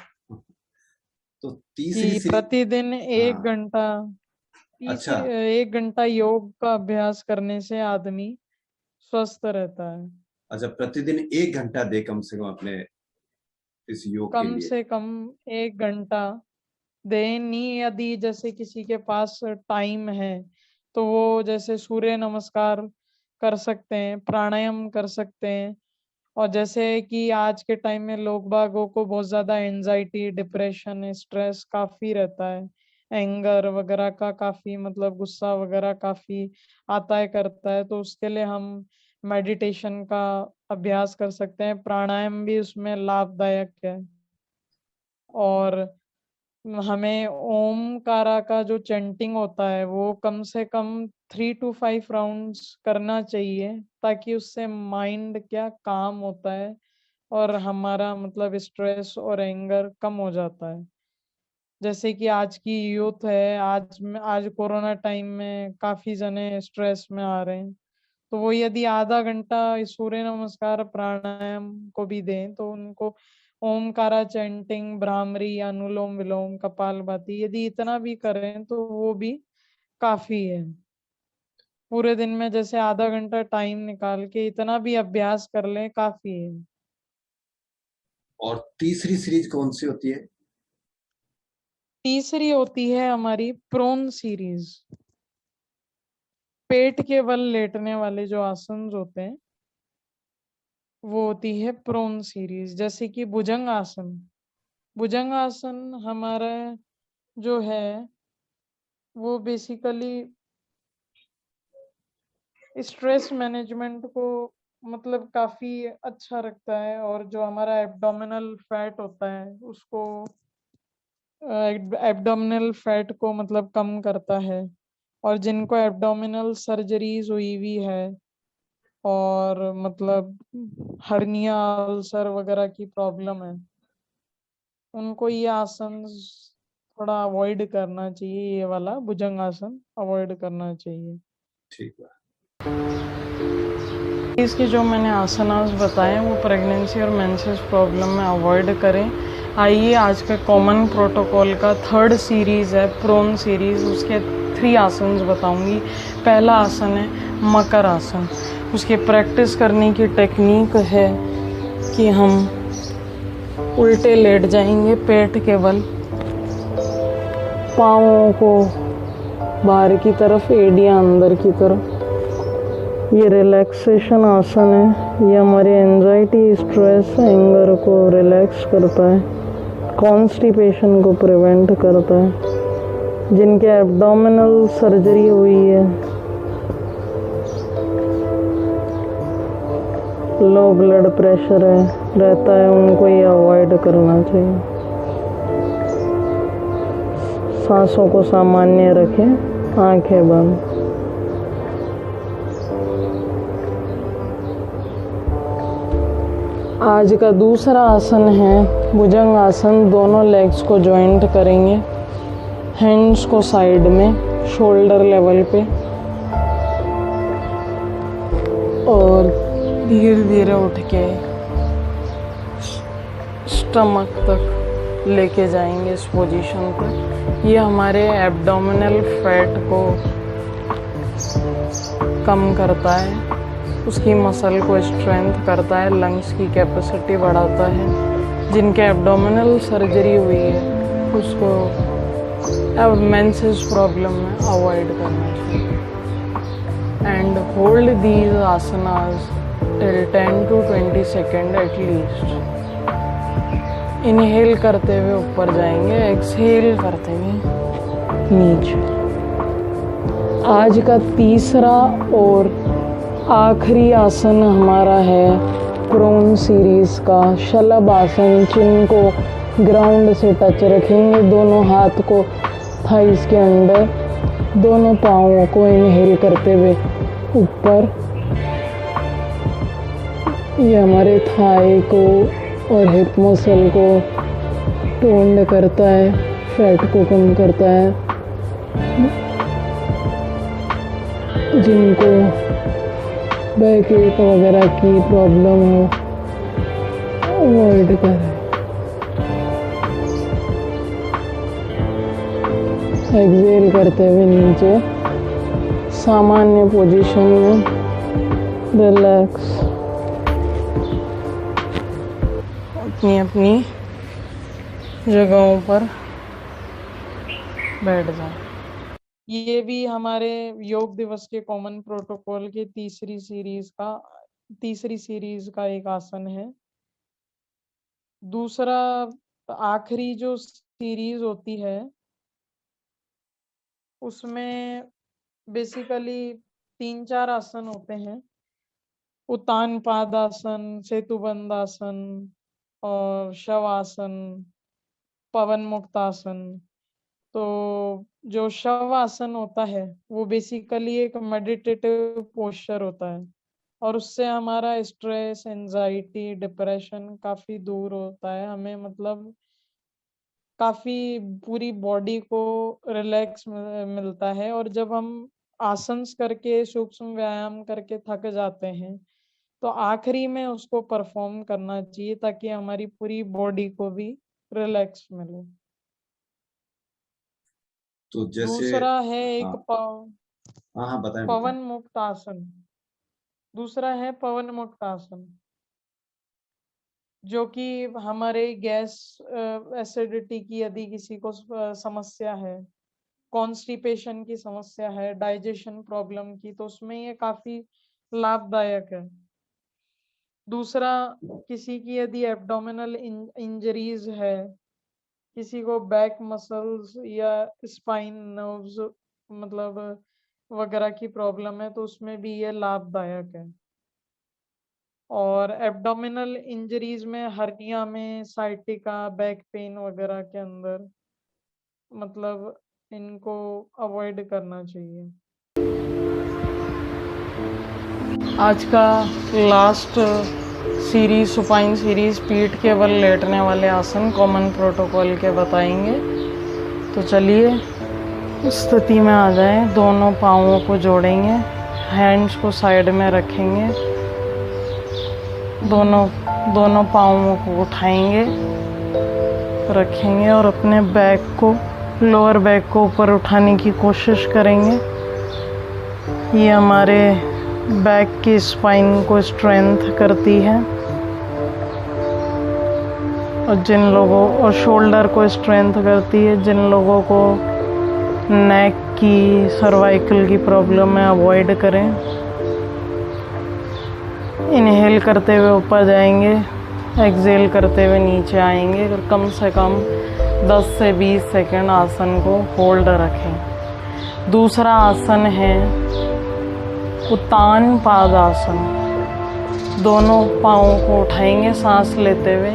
तो तीसरी कि सीरीज। प्रतिदिन हाँ, 1 घंटा, अच्छा। 1 घंटा योग का अभ्यास करने से आदमी स्वस्थ रहता है। अच्छा, प्रतिदिन 1 घंटा दे कम से कम अपने इस योग के कम लिए। से कम 1 घंटा देनी। यदि जैसे किसी के पास टाइम है तो वो जैसे सूर्य नमस्कार कर सकते हैं, प्राणायाम कर सकते हैं। और जैसे कि आज के टाइम में लोग बागों को बहुत ज्यादा एंजाइटी, डिप्रेशन, स्ट्रेस काफी रहता है, एंगर वगैरह का काफी मतलब गुस्सा वगैरह काफी आता है करता है, तो उसके लिए हम मेडिटेशन का अभ्यास कर सकते हैं। प्राणायाम भी उसमें लाभदायक है। और हमें ओमकारा का जो चैंटिंग होता है वो कम से कम 3 to 5 राउंड्स करना चाहिए, ताकि उससे माइंड क्या काम होता है और हमारा मतलब स्ट्रेस और एंगर कम हो जाता है। जैसे कि आज की यूथ है, आज कोरोना टाइम में काफी जने स्ट्रेस में आ रहे हैं, तो वो यदि आधा घंटा इस सूर्य नमस्कार प्राणायाम को भी दें तो उनको ओमकारा चैंटिंग, भ्रामरी, अनुलोम विलोम, कपालभाति यदि इतना भी करें तो वो भी काफी है। पूरे दिन में जैसे आधा घंटा टाइम निकाल के इतना भी अभ्यास कर लें काफी है। और तीसरी सीरीज कौन सी होती है? तीसरी होती है हमारी प्रोन सीरीज। पेट के बल लेटने वाले जो आसन होते हैं वो होती है प्रोन सीरीज। जैसे कि भुजंग आसन। भुजंग आसन हमारा जो है वो बेसिकली स्ट्रेस मैनेजमेंट को मतलब काफी अच्छा रखता है, और जो हमारा एब्डोमिनल फैट होता है उसको, एब्डोमिनल फैट को मतलब कम करता है। और जिनको एब्डोमिनल सर्जरीज हुई हुई है और मतलब हर्निया, अल्सर वगैरह की प्रॉब्लम है, उनको ये आसन थोड़ा अवॉइड करना चाहिए। ये वाला भुजंग आसन अवॉइड करना चाहिए। ठीक है। इसके जो मैंने आसनास बताए वो प्रेगनेंसी और मेंसेस प्रॉब्लम में अवॉइड करें। आइए आज का कॉमन प्रोटोकॉल का 3rd सीरीज है प्रोन सीरीज, उसके 3 आसन बताऊंगी। पहला आसन है मकर आसन। उसके प्रैक्टिस करने की टेक्निक है कि हम उल्टे लेट जाएंगे पेट के बल, पाँवों को बाहर की तरफ, एड़ियाँ अंदर की तरफ, ये रिलैक्सेशन आसन है। ये हमारे एंजाइटी, स्ट्रेस, एंगर को रिलैक्स करता है, कॉन्स्टिपेशन को प्रिवेंट करता है। जिनके एब्डोमिनल सर्जरी हुई है, लो ब्लड प्रेशर रहता है, उनको ये अवॉइड करना चाहिए। सांसों को सामान्य रखें, आंखें बंद। आज का दूसरा आसन है भुजंग आसन। दोनों लेग्स को जॉइंट करेंगे, हैंड्स को साइड में, शोल्डर लेवल पे, और धीरे धीरे उठ के स्टमक तक लेके जाएंगे इस पोजीशन पर। ये हमारे एब्डोमिनल फैट को कम करता है, उसकी मसल को स्ट्रेंथ करता है, लंग्स की कैपेसिटी बढ़ाता है। जिनके एब्डोमिनल सर्जरी हुई है उसको अब मेंसेस प्रॉब्लम में अवॉइड करना चाहिए। And hold these asanas till 10 to 20 second at least. Inhale करते हुए ऊपर जाएंगे, एक्सहेल करते हुए नीचे। आज का तीसरा और आखिरी आसन हमारा है प्रोन सीरीज का शलभ आसन। चिन को ग्राउंड से टच रखेंगे, दोनों हाथ को थाइस के अंदर, दोनों पाँवों को इनहेल करते हुए ऊपर। ये हमारे थाई को और हिप मसल को टोन्ड करता है, फैट को कम करता है। जिनको बैक एक वगैरह की प्रॉब्लम हो, अवॉइड करें। एक्सेल करते हुए नीचे सामान्य पोजीशन में रिलैक्स अपनी अपनी जगहों पर बैठ जाए। ये भी हमारे योग दिवस के कॉमन प्रोटोकॉल की तीसरी सीरीज का एक आसन है। दूसरा आखिरी जो सीरीज होती है उसमें बेसिकली 3-4 आसन होते हैं। उत्तान पादासन, सेतुबंध आसन और शवासन, पवन मुक्त आसन। तो जो शवासन होता है वो बेसिकली एक मेडिटेटिव पोस्चर होता है और उससे हमारा स्ट्रेस, एंजाइटी, डिप्रेशन काफी दूर होता है। हमें मतलब काफी पूरी बॉडी को रिलैक्स मिलता है। और जब हम आसन करके, सूक्ष्म व्यायाम करके थक जाते हैं तो आखिरी में उसको परफॉर्म करना चाहिए ताकि हमारी पूरी बॉडी को भी रिलैक्स मिले। तो जैसे दूसरा है एक बताएं पवन मुक्त आसन। दूसरा है पवन मुक्त आसन, जो कि हमारे गैस, एसिडिटी की यदि किसी को समस्या है, कॉन्स्टिपेशन की समस्या है, डाइजेशन प्रॉब्लम की, तो उसमें ये काफी लाभदायक है। दूसरा, किसी की यदि एब्डोमिनल इंजरीज है, किसी को बैक मसल्स या स्पाइन नर्व्स मतलब वगैरह की प्रॉब्लम है तो उसमें भी ये लाभदायक है। और एब्डोमिनल इंजरीज में, हर्निया में, साइटिका, बैक पेन वगैरह के अंदर मतलब इनको अवॉइड करना चाहिए। आज का लास्ट सीरीज, सुपाइन सीरीज, पीठ के बल लेटने वाले आसन कॉमन प्रोटोकॉल के बताएंगे। तो चलिए स्थिति में आ जाएं। दोनों पाँवों को जोड़ेंगे, हैंड्स को साइड में रखेंगे, दोनों पाँवों को उठाएंगे, रखेंगे और अपने बैक को, लोअर बैक को ऊपर उठाने की कोशिश करेंगे। ये हमारे बैक की स्पाइन को स्ट्रेंथ करती है और शोल्डर को स्ट्रेंथ करती है। जिन लोगों को नेक की, सर्वाइकल की प्रॉब्लम है, अवॉइड करें। इनहेल करते हुए ऊपर जाएंगे, एक्सहेल करते हुए नीचे आएंगे और कम से कम 10 से 20 सेकंड आसन को होल्ड रखें। दूसरा आसन है उत्तान पाद आसन। दोनों पाँवों को उठाएंगे सांस लेते हुए,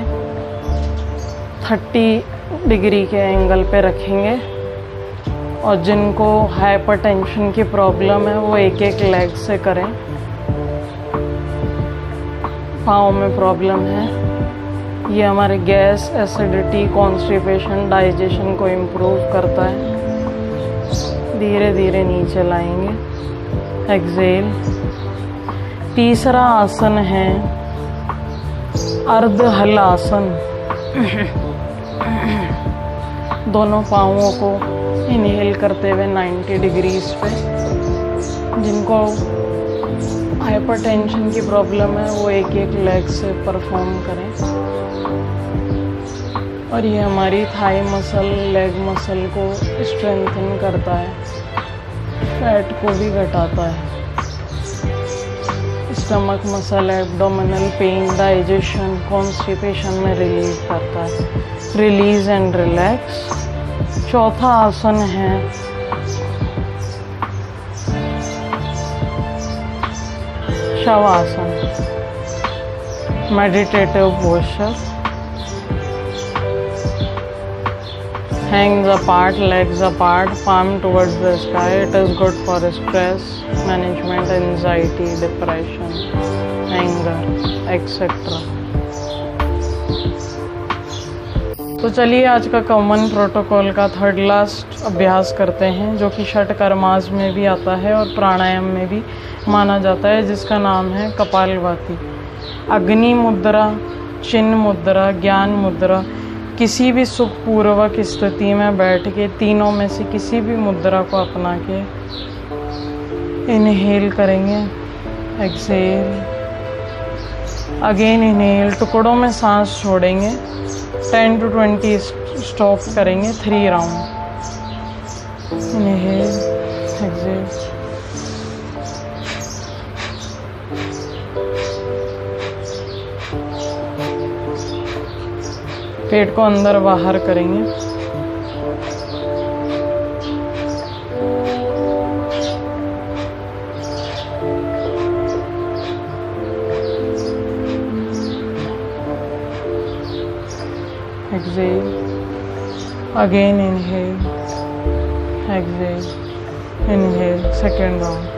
30 डिग्री के एंगल पे रखेंगे। और जिनको हाइपरटेंशन की प्रॉब्लम है वो एक एक लेग से करें। पाँव में प्रॉब्लम है, ये हमारे गैस, एसिडिटी, कॉन्स्टिपेशन, डाइजेशन को इम्प्रूव करता है। धीरे धीरे नीचे लाएंगे, एक्सहेल। तीसरा आसन है अर्ध हल आसन। दोनों पाँवों को इनहेल करते हुए 90 डिग्रीज पे। जिनको हाइपरटेंशन की प्रॉब्लम है वो एक एक लेग से परफॉर्म करें। और ये हमारी थाई मसल, लेग मसल को स्ट्रेंथन करता है, फैट को भी घटाता है। Stomach muscle, abdominal pain, digestion, constipation में रिलीज करता है। Release and relax. चौथा आसन है shavasana, meditative posture. Hands apart, legs apart, palm towards the sky. It is good for stress management, anxiety, depression, anger, etc. तो चलिए आज का कॉमन प्रोटोकॉल का थर्ड लास्ट अभ्यास करते हैं, जो कि षट कर्मास में भी आता है और प्राणायाम में भी माना जाता है, जिसका नाम है कपालभाति। अग्नि मुद्रा, चिन्ह मुद्रा, ज्ञान मुद्रा। किसी भी सुखपूर्वक स्थिति में बैठ के तीनों में से किसी भी मुद्रा को अपना के इनहेल करेंगे, एक्सहेल, अगेन इनहेल। टुकड़ों में सांस छोड़ेंगे, 10 to 20 स्टॉप करेंगे, 3 राउंड। Inhale, exhale. पेट को अंदर बाहर करेंगे। Exhale, again inhale, exhale, inhale, second round.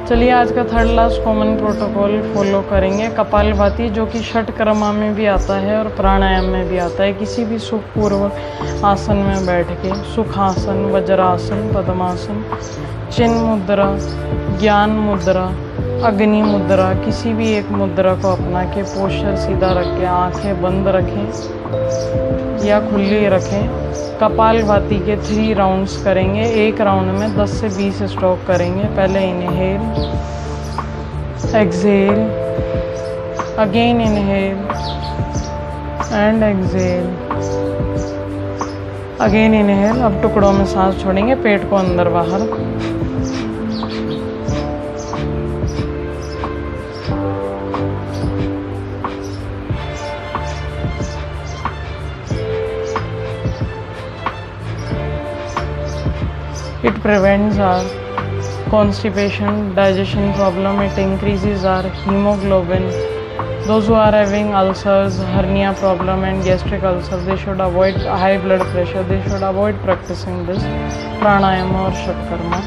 चलिए आज का third last common protocol follow करेंगे। कपालभाति, जो कि षट कर्मा में भी आता है और प्राणायाम में भी आता है। किसी भी सुखपूर्वक आसन में बैठ के, सुखासन, वज्रासन, पद्मासन, चिन्ह मुद्रा, ज्ञान मुद्रा, अग्नि मुद्रा, किसी भी एक मुद्रा को अपना के पोस्चर सीधा रख के आंखें बंद रखें या खुली रखें। कपालभाति के 3 राउंड्स करेंगे। एक राउंड में 10 से 20 स्ट्रोक करेंगे। पहले inhale, exhale, again inhale and exhale, again inhale. अब टुकड़ों में सांस छोड़ेंगे, पेट को अंदर बाहर। It prevents our constipation, digestion problem. It increases our hemoglobin. Those who are having ulcers, hernia problem and gastric ulcer, they should avoid high blood pressure. They should avoid practicing this pranayama or shatkarma.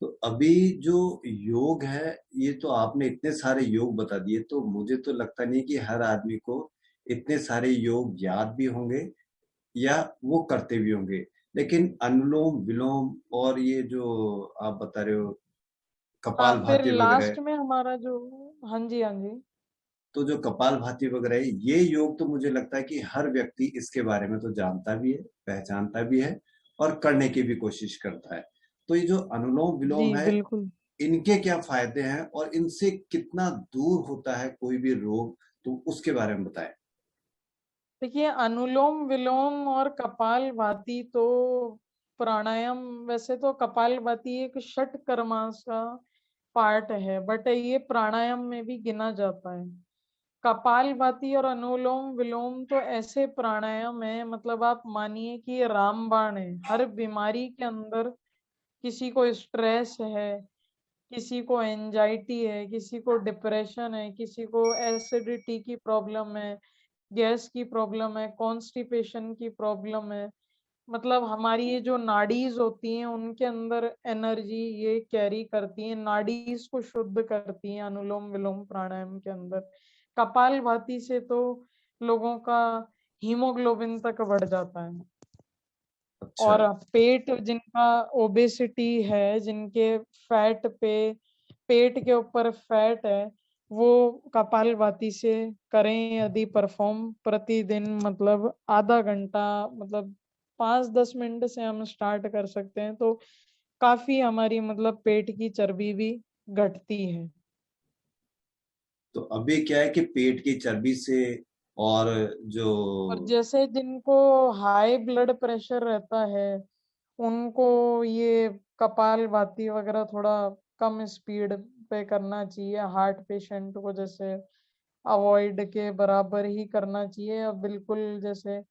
तो अभी जो योग है, ये तो आपने इतने सारे योग बता दिए, तो मुझे तो लगता नहीं कि हर आदमी को इतने सारे योग याद भी होंगे या वो करते भी होंगे। लेकिन अनुलोम विलोम और ये जो आप बता रहे हो फिर कपालभाति वगैरह, लास्ट में हमारा जो, हाँ जी हाँ जी, तो जो कपालभाति वगैरह है, ये योग तो मुझे लगता है कि हर व्यक्ति इसके बारे में तो जानता भी है, पहचानता भी है और करने की भी कोशिश करता है। तो ये जो अनुलोम जी विलोम है, बिल्कुल। इनके क्या फायदे हैं और इनसे कितना दूर होता है कोई भी रोग, तो उसके बारे में बताएं। देखिए, अनुलोम विलोम और कपालभाति तो प्राणायाम, वैसे तो कपालभाति एक षट कर्मास का पार्ट है, बट ये प्राणायाम में भी गिना जाता है। कपालभाति और अनुलोम विलोम तो ऐसे प्राणायाम है, मतलब आप मानिए कि ये रामबाण है हर बीमारी के अंदर। किसी को स्ट्रेस है, किसी को एंजाइटी है, किसी को डिप्रेशन है, किसी को एसिडिटी की प्रॉब्लम है, गैस की प्रॉब्लम है, कॉन्स्टिपेशन की प्रॉब्लम है, मतलब हमारी ये जो नाड़ीज होती हैं उनके अंदर एनर्जी ये कैरी करती हैं, नाड़ीज को शुद्ध करती हैं अनुलोम विलोम प्राणायाम के अंदर। कपालभाति से तो लोगों का हीमोग्लोबिन तक बढ़ जाता है। अच्छा। और पेट जिनका ओबेसिटी है, जिनके फैट पे, पेट के ऊपर फैट है, वो कपालभाति से करें यदि परफॉर्म प्रतिदिन, मतलब आधा घंटा, मतलब 5-10 मिनट से हम स्टार्ट कर सकते हैं, तो काफी हमारी मतलब पेट की चर्बी भी घटती है। तो अभी क्या है कि पेट की चर्बी से और जो और जैसे जिनको हाई ब्लड प्रेशर रहता है, उनको ये कपालभाति वगैरह थोड़ा कम स्पीड पे करना चाहिए। हार्ट पेशेंट को जैसे अवॉइड के बराबर ही करना चाहिए, और बिल्कुल जैसे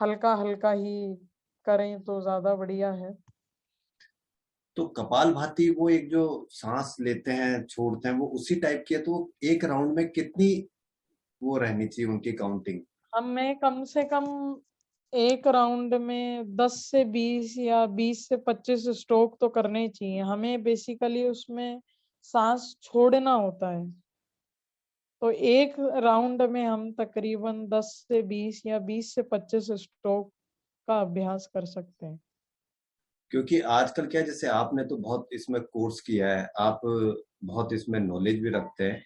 हल्का हल्का ही करें तो ज्यादा बढ़िया है। तो कपालभाति वो एक जो सांस लेते हैं छोड़ते हैं वो उसी टाइप की है, तो एक राउंड में कितनी वो रहनी चाहिए उनकी काउंटिंग? हमें कम से कम एक राउंड में 10 से 20 या 20 से 25 स्ट्रोक तो करने चाहिए। हमें बेसिकली उसमें सांस छोड़ना होता है, तो एक राउंड में हम तकरीबन 10 से 20 या 20 से 25 स्ट्रोक का अभ्यास कर सकते हैं। क्योंकि आजकल क्या है, जैसे आपने तो बहुत इसमें कोर्स किया है, आप बहुत इसमें नॉलेज भी रखते हैं,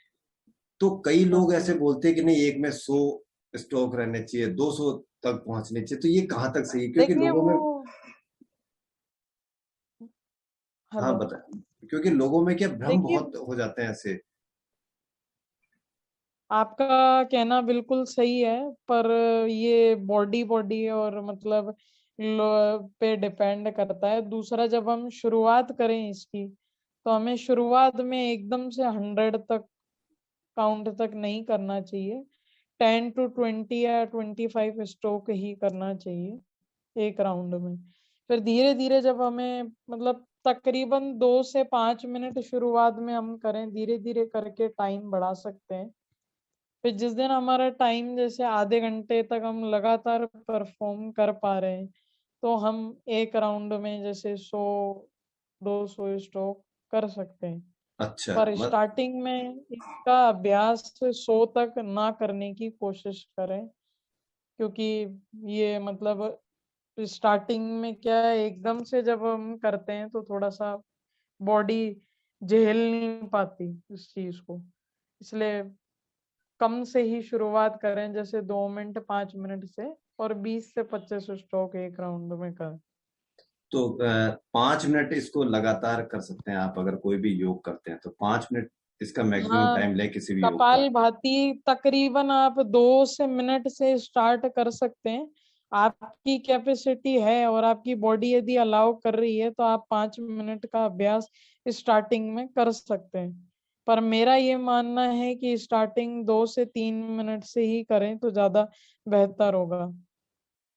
तो कई हाँ लोग जी। ऐसे बोलते हैं कि नहीं, एक में 100 स्ट्रोक रहने चाहिए, 200 तक पहुंचने चाहिए, तो ये कहाँ तक सही है? क्योंकि देखिए लोगों वो, में, हाँ हेलो, बता, क्योंकि लोगों में क्या भ्रम देखिए बहुत हो जाते हैं ऐसे। आपका कहना बिल्कुल सही है, पर ये बॉडी बॉडी और मतलब पे डिपेंड करता है। दूसरा, जब हम शुरुआत करें इसकी, तो हमें शुरुआत में एकदम से 100 तक काउंट तक नहीं करना चाहिए। 10 to 20 या 25 स्ट्रोक ही करना चाहिए एक राउंड में। फिर धीरे धीरे जब हमें मतलब तकरीबन 2 से 5 मिनट शुरुआत में हम करें, धीरे धीरे करके टाइम बढ़ा सकते हैं। फिर जिस दिन हमारा टाइम जैसे आधे घंटे तक हम लगातार परफॉर्म कर पा रहे हैं, तो हम एक राउंड में जैसे 100-200 स्ट्रोक कर सकते हैं। अच्छा पर मत स्टार्टिंग में इसका अभ्यास 100 तक ना करने की कोशिश करें, क्योंकि ये मतलब स्टार्टिंग में क्या है, एकदम से जब हम करते हैं तो थोड़ा सा बॉडी झेल नहीं पाती इस चीज को। इसलिए कम से ही शुरुआत करें, जैसे 2 मिनट 5 मिनट से, और 20 से 25 स्ट्रोक एक राउंड में करें। तो 5 मिनट इसको लगातार कर सकते हैं आप, अगर कोई भी योग करते हैं तो 5 मिनट इसका मैक्सिमम हाँ, टाइम ले किसी भी योग का। कपाल भाती तकरीबन आप 2 से मिनट से स्टार्ट कर सकते हैं। आपकी कैपेसिटी है और आपकी बॉडी यदि अलाउ कर रही है, तो आप 5 मिनट का अभ्यास स्टार्टिंग में कर सकते हैं। पर मेरा ये मानना है कि स्टार्टिंग 2 से 3 मिनट से ही करें तो ज्यादा बेहतर होगा,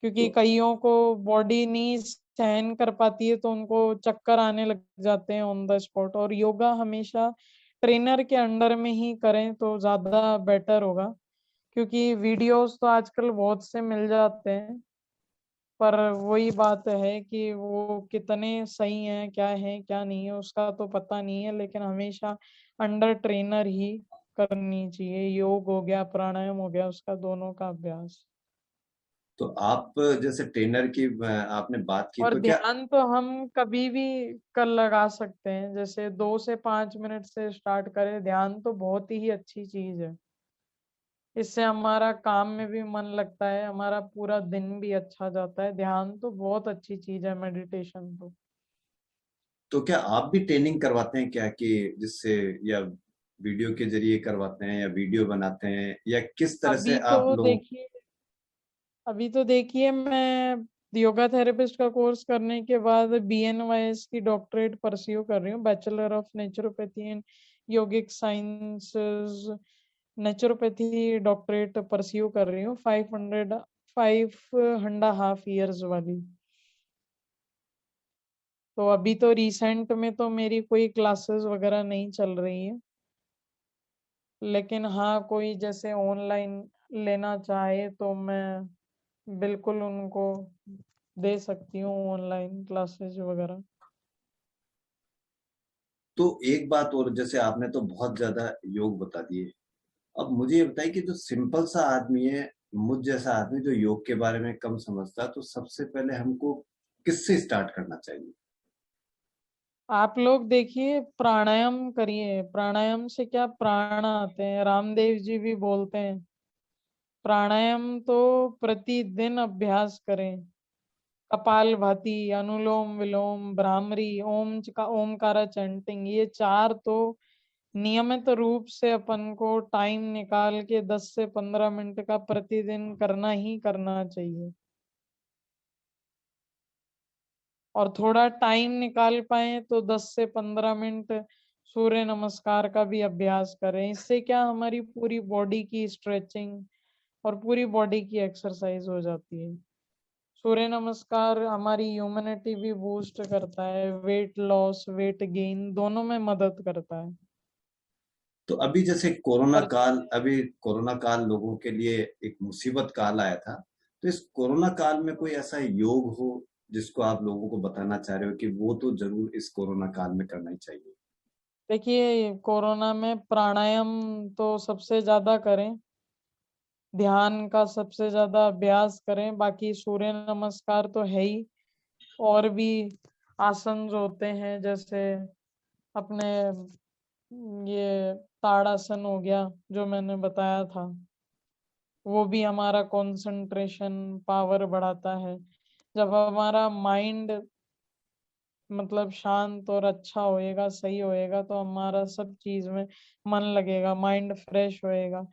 क्योंकि तो कईयों को बॉडी नहीं सहन कर पाती है, तो उनको चक्कर आने लग जाते हैं ऑन द स्पॉट। और योगा हमेशा ट्रेनर के अंडर में ही करें तो ज्यादा बेटर होगा, क्योंकि वीडियोस तो आजकल बहुत से मिल जाते हैं, पर वही बात है कि वो कितने सही हैं, क्या है क्या नहीं है, उसका तो पता नहीं है। लेकिन हमेशा अंडर ट्रेनर ही करनी चाहिए। योग हो गया, प्राणायाम हो गया, उसका दोनों का अभ्यास। तो आप जैसे ट्रेनर की आपने बात की, और तो क्या ध्यान तो हम कभी भी कर लगा सकते हैं, जैसे 2 से 5 मिनट से स्टार्ट करें। ध्यान तो बहुत ही अच्छी चीज है, इससे हमारा काम में भी मन लगता है, हमारा पूरा दिन भी अच्छा जाता है। ध्यान तो बहुत अच्छी चीज है, मेडिटेशन तो। तो क्या आप भी ट्रेनिंग करवाते हैं क्या, कि जिससे, या वीडियो के जरिए करवाते हैं, या वीडियो बनाते हैं, या किस तरह से अभी आप तो लोग? देखिए अभी तो देखिए मैं योगा थेरेपिस्ट का कोर्स करने के बाद BNYS की डॉक्टरेट परस्यू कर रही हूँ, bachelor of naturopathy and yogic sciences, naturopathy doctorate pursue कर रही हूँ, 5.5 years वाली। तो अभी तो रिसेंट में तो मेरी कोई क्लासेस वगैरह नहीं चल रही है, लेकिन हाँ कोई जैसे ऑनलाइन लेना चाहे तो मैं बिल्कुल उनको दे सकती हूँ ऑनलाइन क्लासेस वगैरह। तो एक बात और, जैसे आपने तो बहुत ज्यादा योग बता दिए, अब मुझे ये बताइए कि जो सिंपल सा आदमी है, मुझ जैसा आदमी जो योग के बारे में कम समझता है, तो सबसे पहले हमको किससे स्टार्ट करना चाहिए? आप लोग देखिए प्राणायाम करिए, प्राणायाम से क्या प्राण आते हैं, रामदेव जी भी बोलते हैं। प्राणायाम तो प्रतिदिन अभ्यास करें, कपालभाति, अनुलोम विलोम, भ्रामरी, का ओमकारा चैंटिंग, ये चार तो नियमित रूप से अपन को टाइम निकाल के 10 से 15 मिनट का प्रतिदिन करना ही करना चाहिए। और थोड़ा टाइम निकाल पाए तो 10 से 15 मिनट सूर्य नमस्कार का भी अभ्यास करें। इससे क्या हमारी पूरी बॉडी की स्ट्रेचिंग और पूरी बॉडी की एक्सरसाइज हो जाती है। सूर्य नमस्कार हमारी ह्यूमनिटी भी बूस्ट करता है, वेट लॉस वेट गेन दोनों में मदद करता है। तो अभी जैसे कोरोना और काल, अभी कोरोना काल लोगों के लिए एक मुसीबत काल आया था, तो इस कोरोना काल में कोई ऐसा योग हो जिसको आप लोगों को बताना चाह रहे हो कि वो तो जरूर इस कोरोना काल में करना ही चाहिए? देखिए कोरोना में प्राणायाम तो सबसे ज्यादा करें, ध्यान का सबसे ज्यादा अभ्यास करें, बाकी सूर्य नमस्कार तो है ही। और भी आसन जो होते हैं जैसे अपने ये ताड़ासन हो गया जो मैंने बताया था, वो भी हमारा कंसंट्रेशन पावर बढ़ाता है। जब हमारा माइंड मतलब शांत और अच्छा होएगा, सही होएगा, तो हमारा सब चीज में मन लगेगा, माइंड फ्रेश होएगा।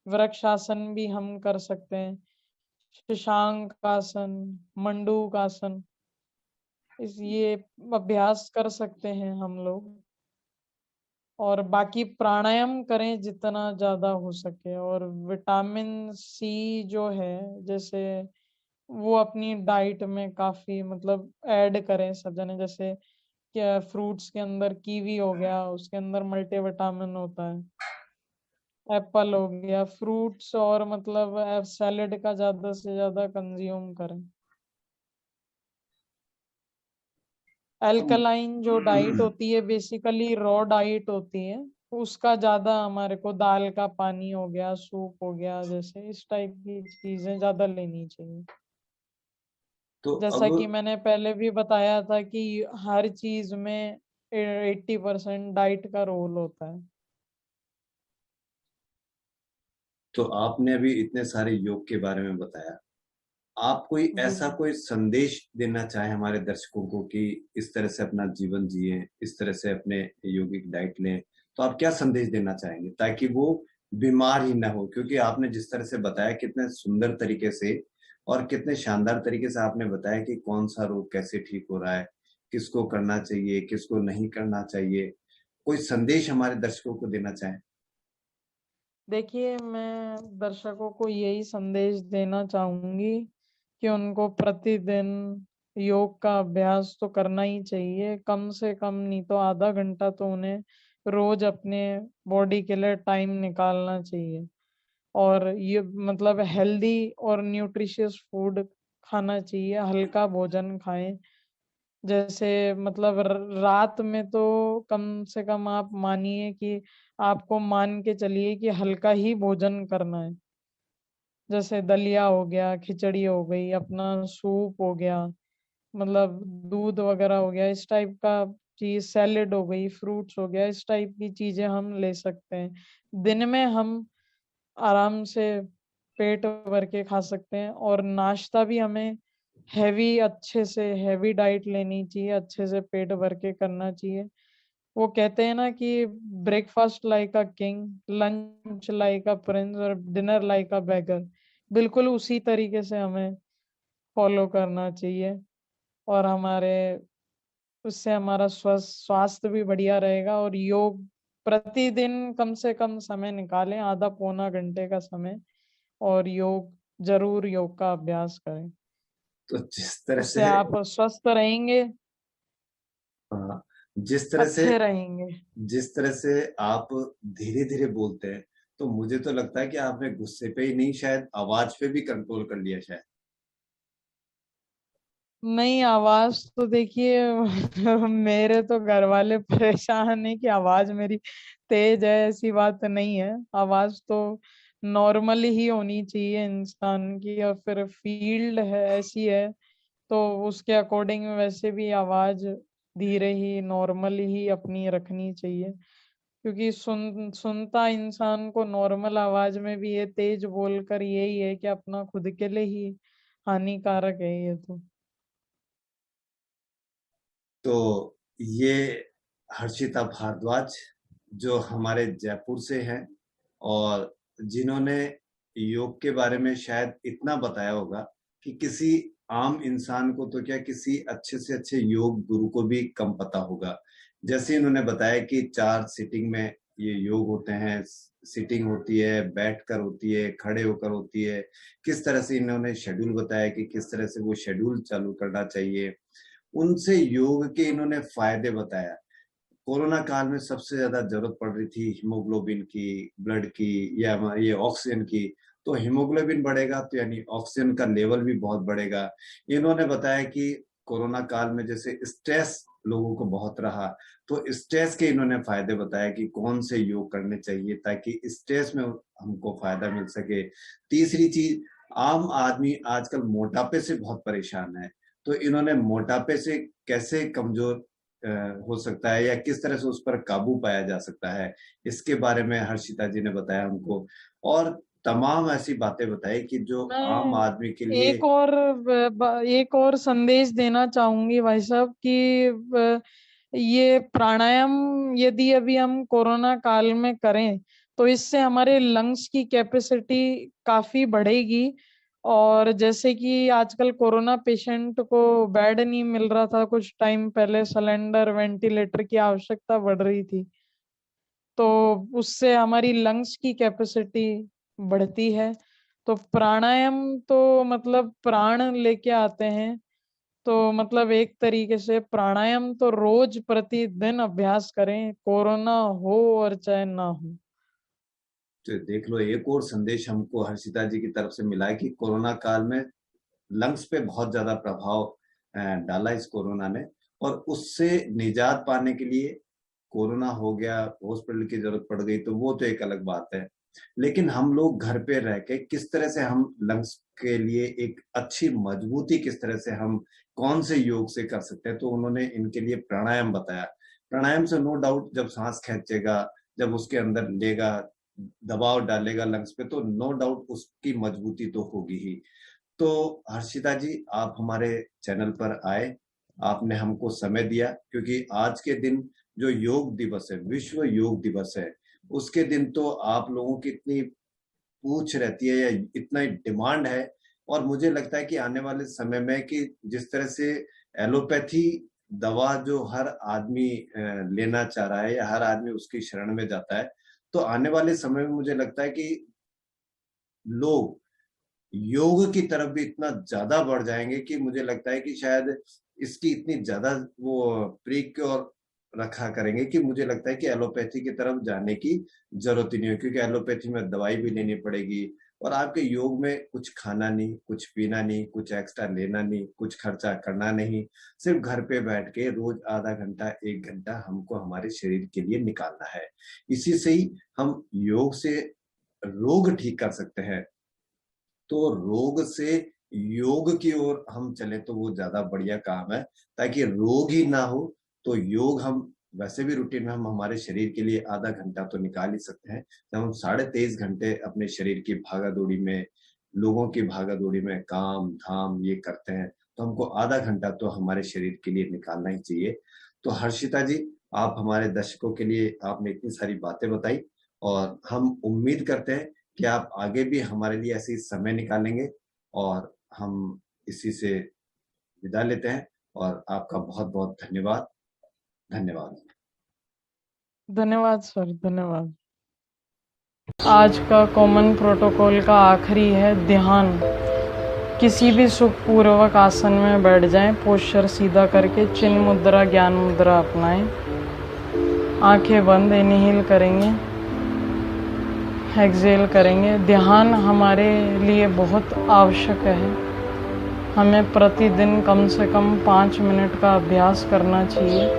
वृक्ष आसन भी हम कर सकते हैं, शशांक आसन, मंडूक आसन, इस ये अभ्यास कर सकते हैं हम लोग। और बाकी प्राणायाम करें जितना ज्यादा हो सके। और विटामिन सी जो है जैसे वो अपनी डाइट में काफी मतलब ऐड करें सब जने, जैसे क्या फ्रूट्स के अंदर कीवी हो गया, उसके अंदर मल्टीविटामिन होता है। एप्पल हो गया, फ्रूट्स और मतलब सैलेड का ज्यादा से ज्यादा कंज्यूम करें। हम अल्कलाइन जो डाइट होती है बेसिकली रॉ डाइट होती है, उसका ज्यादा हमारे को दाल का पानी हो गया, सूप हो गया, जैसे इस टाइप की चीजें ज्यादा लेनी चाहिए। तो अब जैसा कि मैंने पहले भी बताया था कि हर चीज में 80% डाइट का रोल होता है। तो आपने अभी इतने सारे योग के बारे में बताया, आप कोई जी, ऐसा कोई संदेश देना चाहे हमारे दर्शकों को कि इस तरह से अपना जीवन जिए, इस तरह से अपने योगिक डाइट लें, तो आप क्या संदेश देना चाहेंगे ताकि वो बीमार ही ना हो? क्योंकि आपने जिस तरह से बताया, कितने सुंदर तरीके से और कितने शानदार तरीके से आपने बताया कि कौन सा रोग कैसे ठीक हो रहा है, किसको करना चाहिए, किसको नहीं करना चाहिए। कोई संदेश हमारे दर्शकों को देना चाहें? देखिए मैं दर्शकों को यही संदेश देना चाहूंगी कि उनको प्रतिदिन योग का अभ्यास तो करना ही चाहिए, कम से कम नहीं तो आधा घंटा तो उन्हें रोज अपने बॉडी के लिए टाइम निकालना चाहिए। और ये मतलब हेल्दी और न्यूट्रिशियस फूड खाना चाहिए, हल्का भोजन खाएं। जैसे मतलब रात में तो कम से कम आप मानिए कि आपको मान के चलिए कि हल्का ही भोजन करना है। जैसे दलिया हो गया, खिचड़ी हो गई, अपना सूप हो गया, मतलब दूध वगैरह हो गया, इस टाइप का चीज, सैलेड हो गई, फ्रूट्स हो गया, इस टाइप की चीजें हम ले सकते हैं। दिन में हम आराम से पेट भर के खा सकते हैं। और नाश्ता भी हमें हैवी, अच्छे से हैवी डाइट लेनी चाहिए, अच्छे से पेट भर के करना चाहिए। वो कहते हैं ना कि breakfast like a king, lunch like a prince और डिनर लाइक अ बेगर। बिल्कुल उसी तरीके से हमें फॉलो करना चाहिए, और हमारे उससे हमारा स्वास्थ्य भी बढ़िया रहेगा। और योग प्रतिदिन कम से कम समय निकालें, आधा पौना घंटे का समय, और जरूर योग का अभ्यास करें। तो जिस तरह उससे से आप स्वस्थ रहेंगे, हाँ, जिस तरह से अच्छे रहेंगे। जिस तरह से आप धीरे धीरे बोलते हैं, तो मुझे तो लगता है कि आपने गुस्से पे ही नहीं, शायद आवाज पे भी कंट्रोल कर लिया शायद। नहीं, आवाज तो देखिए मेरे तो घर वाले परेशान है कि आवाज मेरी तेज है, ऐसी बात नहीं है। आवाज तो नॉर्मल ही होनी चाहिए इंसान की, और फिर फील्ड है ऐसी है तो उसके अकॉर्डिंग वैसे भी आवाज धीरे ही नॉर्मल ही अपनी रखनी चाहिए। क्योंकि सुनता इंसान को नॉर्मल आवाज में भी ये तेज बोलकर यही है कि अपना खुद के लिए ही हानिकारक है ये तो। तो ये हर्षिता भारद्वाज, जो हमारे जयपुर से हैं, और जिन्होंने योग के बारे में शायद इतना बताया होगा कि किसी आम इंसान को तो क्या, किसी अच्छे से अच्छे योग गुरु को भी कम पता होगा। जैसे इन्होंने बताया कि 4 सीटिंग में ये योग होते हैं, सिटिंग होती है, बैठकर होती है, खड़े होकर होती है। किस तरह से इन्होंने शेड्यूल बताया कि किस तरह से वो शेड्यूल चालू करना चाहिए। उनसे योग के इन्होंने फायदे बताया। कोरोना काल में सबसे ज्यादा जरूरत पड़ रही थी हीमोग्लोबिन की, ब्लड की, या ये ऑक्सीजन की। तो हीमोग्लोबिन बढ़ेगा तो यानी ऑक्सीजन का लेवल भी बहुत बढ़ेगा। इन्होंने बताया कि कोरोना काल में जैसे स्ट्रेस लोगों को बहुत रहा, तो स्ट्रेस के इन्होंने फायदे बताया कि कौन से योग करने चाहिए ताकि स्ट्रेस में हमको फायदा मिल सके। तीसरी चीज, आम आदमी आजकल मोटापे से बहुत परेशान है, तो इन्होंने मोटापे से कैसे कमजोर अ, हो सकता है या किस तरह से उस पर काबू पाया जा सकता है, इसके बारे में हर्षिता जी ने बताया हमको। और तमाम ऐसी बातें बताई कि जो आम मैं आदमी के लिए। एक और संदेश देना चाहूंगी भाई साहब कि ये प्राणायाम यदि अभी हम कोरोना काल में करें तो इससे हमारे लंग्स की कैपेसिटी काफी बढ़ेगी। और जैसे कि आजकल कोरोना पेशेंट को बेड नहीं मिल रहा था, कुछ टाइम पहले सिलेंडर वेंटिलेटर की आवश्यकता बढ़ रही थी, तो उससे हमारी लंग्स की कैपेसिटी बढ़ती है। तो प्राणायाम तो मतलब प्राण लेके आते हैं। तो मतलब एक तरीके से प्राणायाम तो रोज प्रतिदिन अभ्यास करें, कोरोना हो और चाहे ना हो। तो देख लो, एक और संदेश हमको हर्षिता जी की तरफ से मिला है कि कोरोना काल में लंग्स पे बहुत ज्यादा प्रभाव डाला इस कोरोना ने। और उससे निजात पाने के लिए, कोरोना हो गया, हॉस्पिटल की जरूरत पड़ गई, तो वो तो एक अलग बात है। लेकिन हम लोग घर पे रह के किस तरह से हम लंग्स के लिए एक अच्छी मजबूती, किस तरह से हम कौन से योग से कर सकते हैं, तो उन्होंने इनके लिए प्राणायाम बताया। प्राणायाम से नो डाउट जब सांस खींचेगा, जब उसके अंदर लेगा, दबाव डालेगा लंग्स पे, तो नो डाउट उसकी मजबूती तो होगी ही। तो हर्षिता जी, आप हमारे चैनल पर आए, आपने हमको समय दिया, क्योंकि आज के दिन जो योग दिवस है, विश्व योग दिवस है, उसके दिन तो आप लोगों की इतनी पूछ रहती है या इतना डिमांड है। और मुझे लगता है कि आने वाले समय में कि जिस तरह से एलोपैथी दवा जो हर आदमी लेना चाह रहा है या हर आदमी उसकी शरण में जाता है, तो आने वाले समय में मुझे लगता है कि लोग योग की तरफ भी इतना ज्यादा बढ़ जाएंगे कि मुझे लगता है कि शायद इसकी इतनी ज्यादा वो प्रीक्योर रखा करेंगे कि मुझे लगता है कि एलोपैथी की तरफ जाने की जरूरत ही नहीं है, क्योंकि एलोपैथी में दवाई भी लेनी पड़ेगी और आपके योग में कुछ खाना नहीं, कुछ पीना नहीं, कुछ एक्स्ट्रा लेना नहीं, कुछ खर्चा करना नहीं। सिर्फ घर पे बैठ के रोज आधा घंटा 1 घंटा हमको हमारे शरीर के लिए निकालना है। इसी से ही हम योग से रोग ठीक कर सकते हैं। तो रोग से योग की ओर हम चले तो वो ज्यादा बढ़िया काम है, ताकि रोग ही ना हो। तो योग हम वैसे भी रूटीन में हम हमारे शरीर के लिए आधा घंटा तो निकाल ही सकते हैं। जब हम 23.5 घंटे अपने शरीर की भागा दौड़ी में, लोगों की भागा दौड़ी में काम धाम ये करते हैं, तो हमको आधा घंटा तो हमारे शरीर के लिए निकालना ही चाहिए। तो हर्षिता जी, आप हमारे दर्शकों के लिए आपने इतनी सारी बातें बताई और हम उम्मीद करते हैं कि आप आगे भी हमारे लिए ऐसे ही समय निकालेंगे, और हम इसी से विदा लेते हैं और आपका बहुत बहुत धन्यवाद। धन्यवाद। धन्यवाद सर, धन्यवाद। आज का कॉमन प्रोटोकॉल का आखिरी है ध्यान। किसी भी सुखपूर्वक आसन में बैठ जाएं, पोस्चर सीधा करके चिन्ह मुद्रा, ज्ञान मुद्रा अपनाएं। आंखें बंद, इनहेल करेंगे, एक्सहेल करेंगे। ध्यान हमारे लिए बहुत आवश्यक है। हमें प्रतिदिन कम से कम 5 मिनट का अभ्यास करना चाहिए।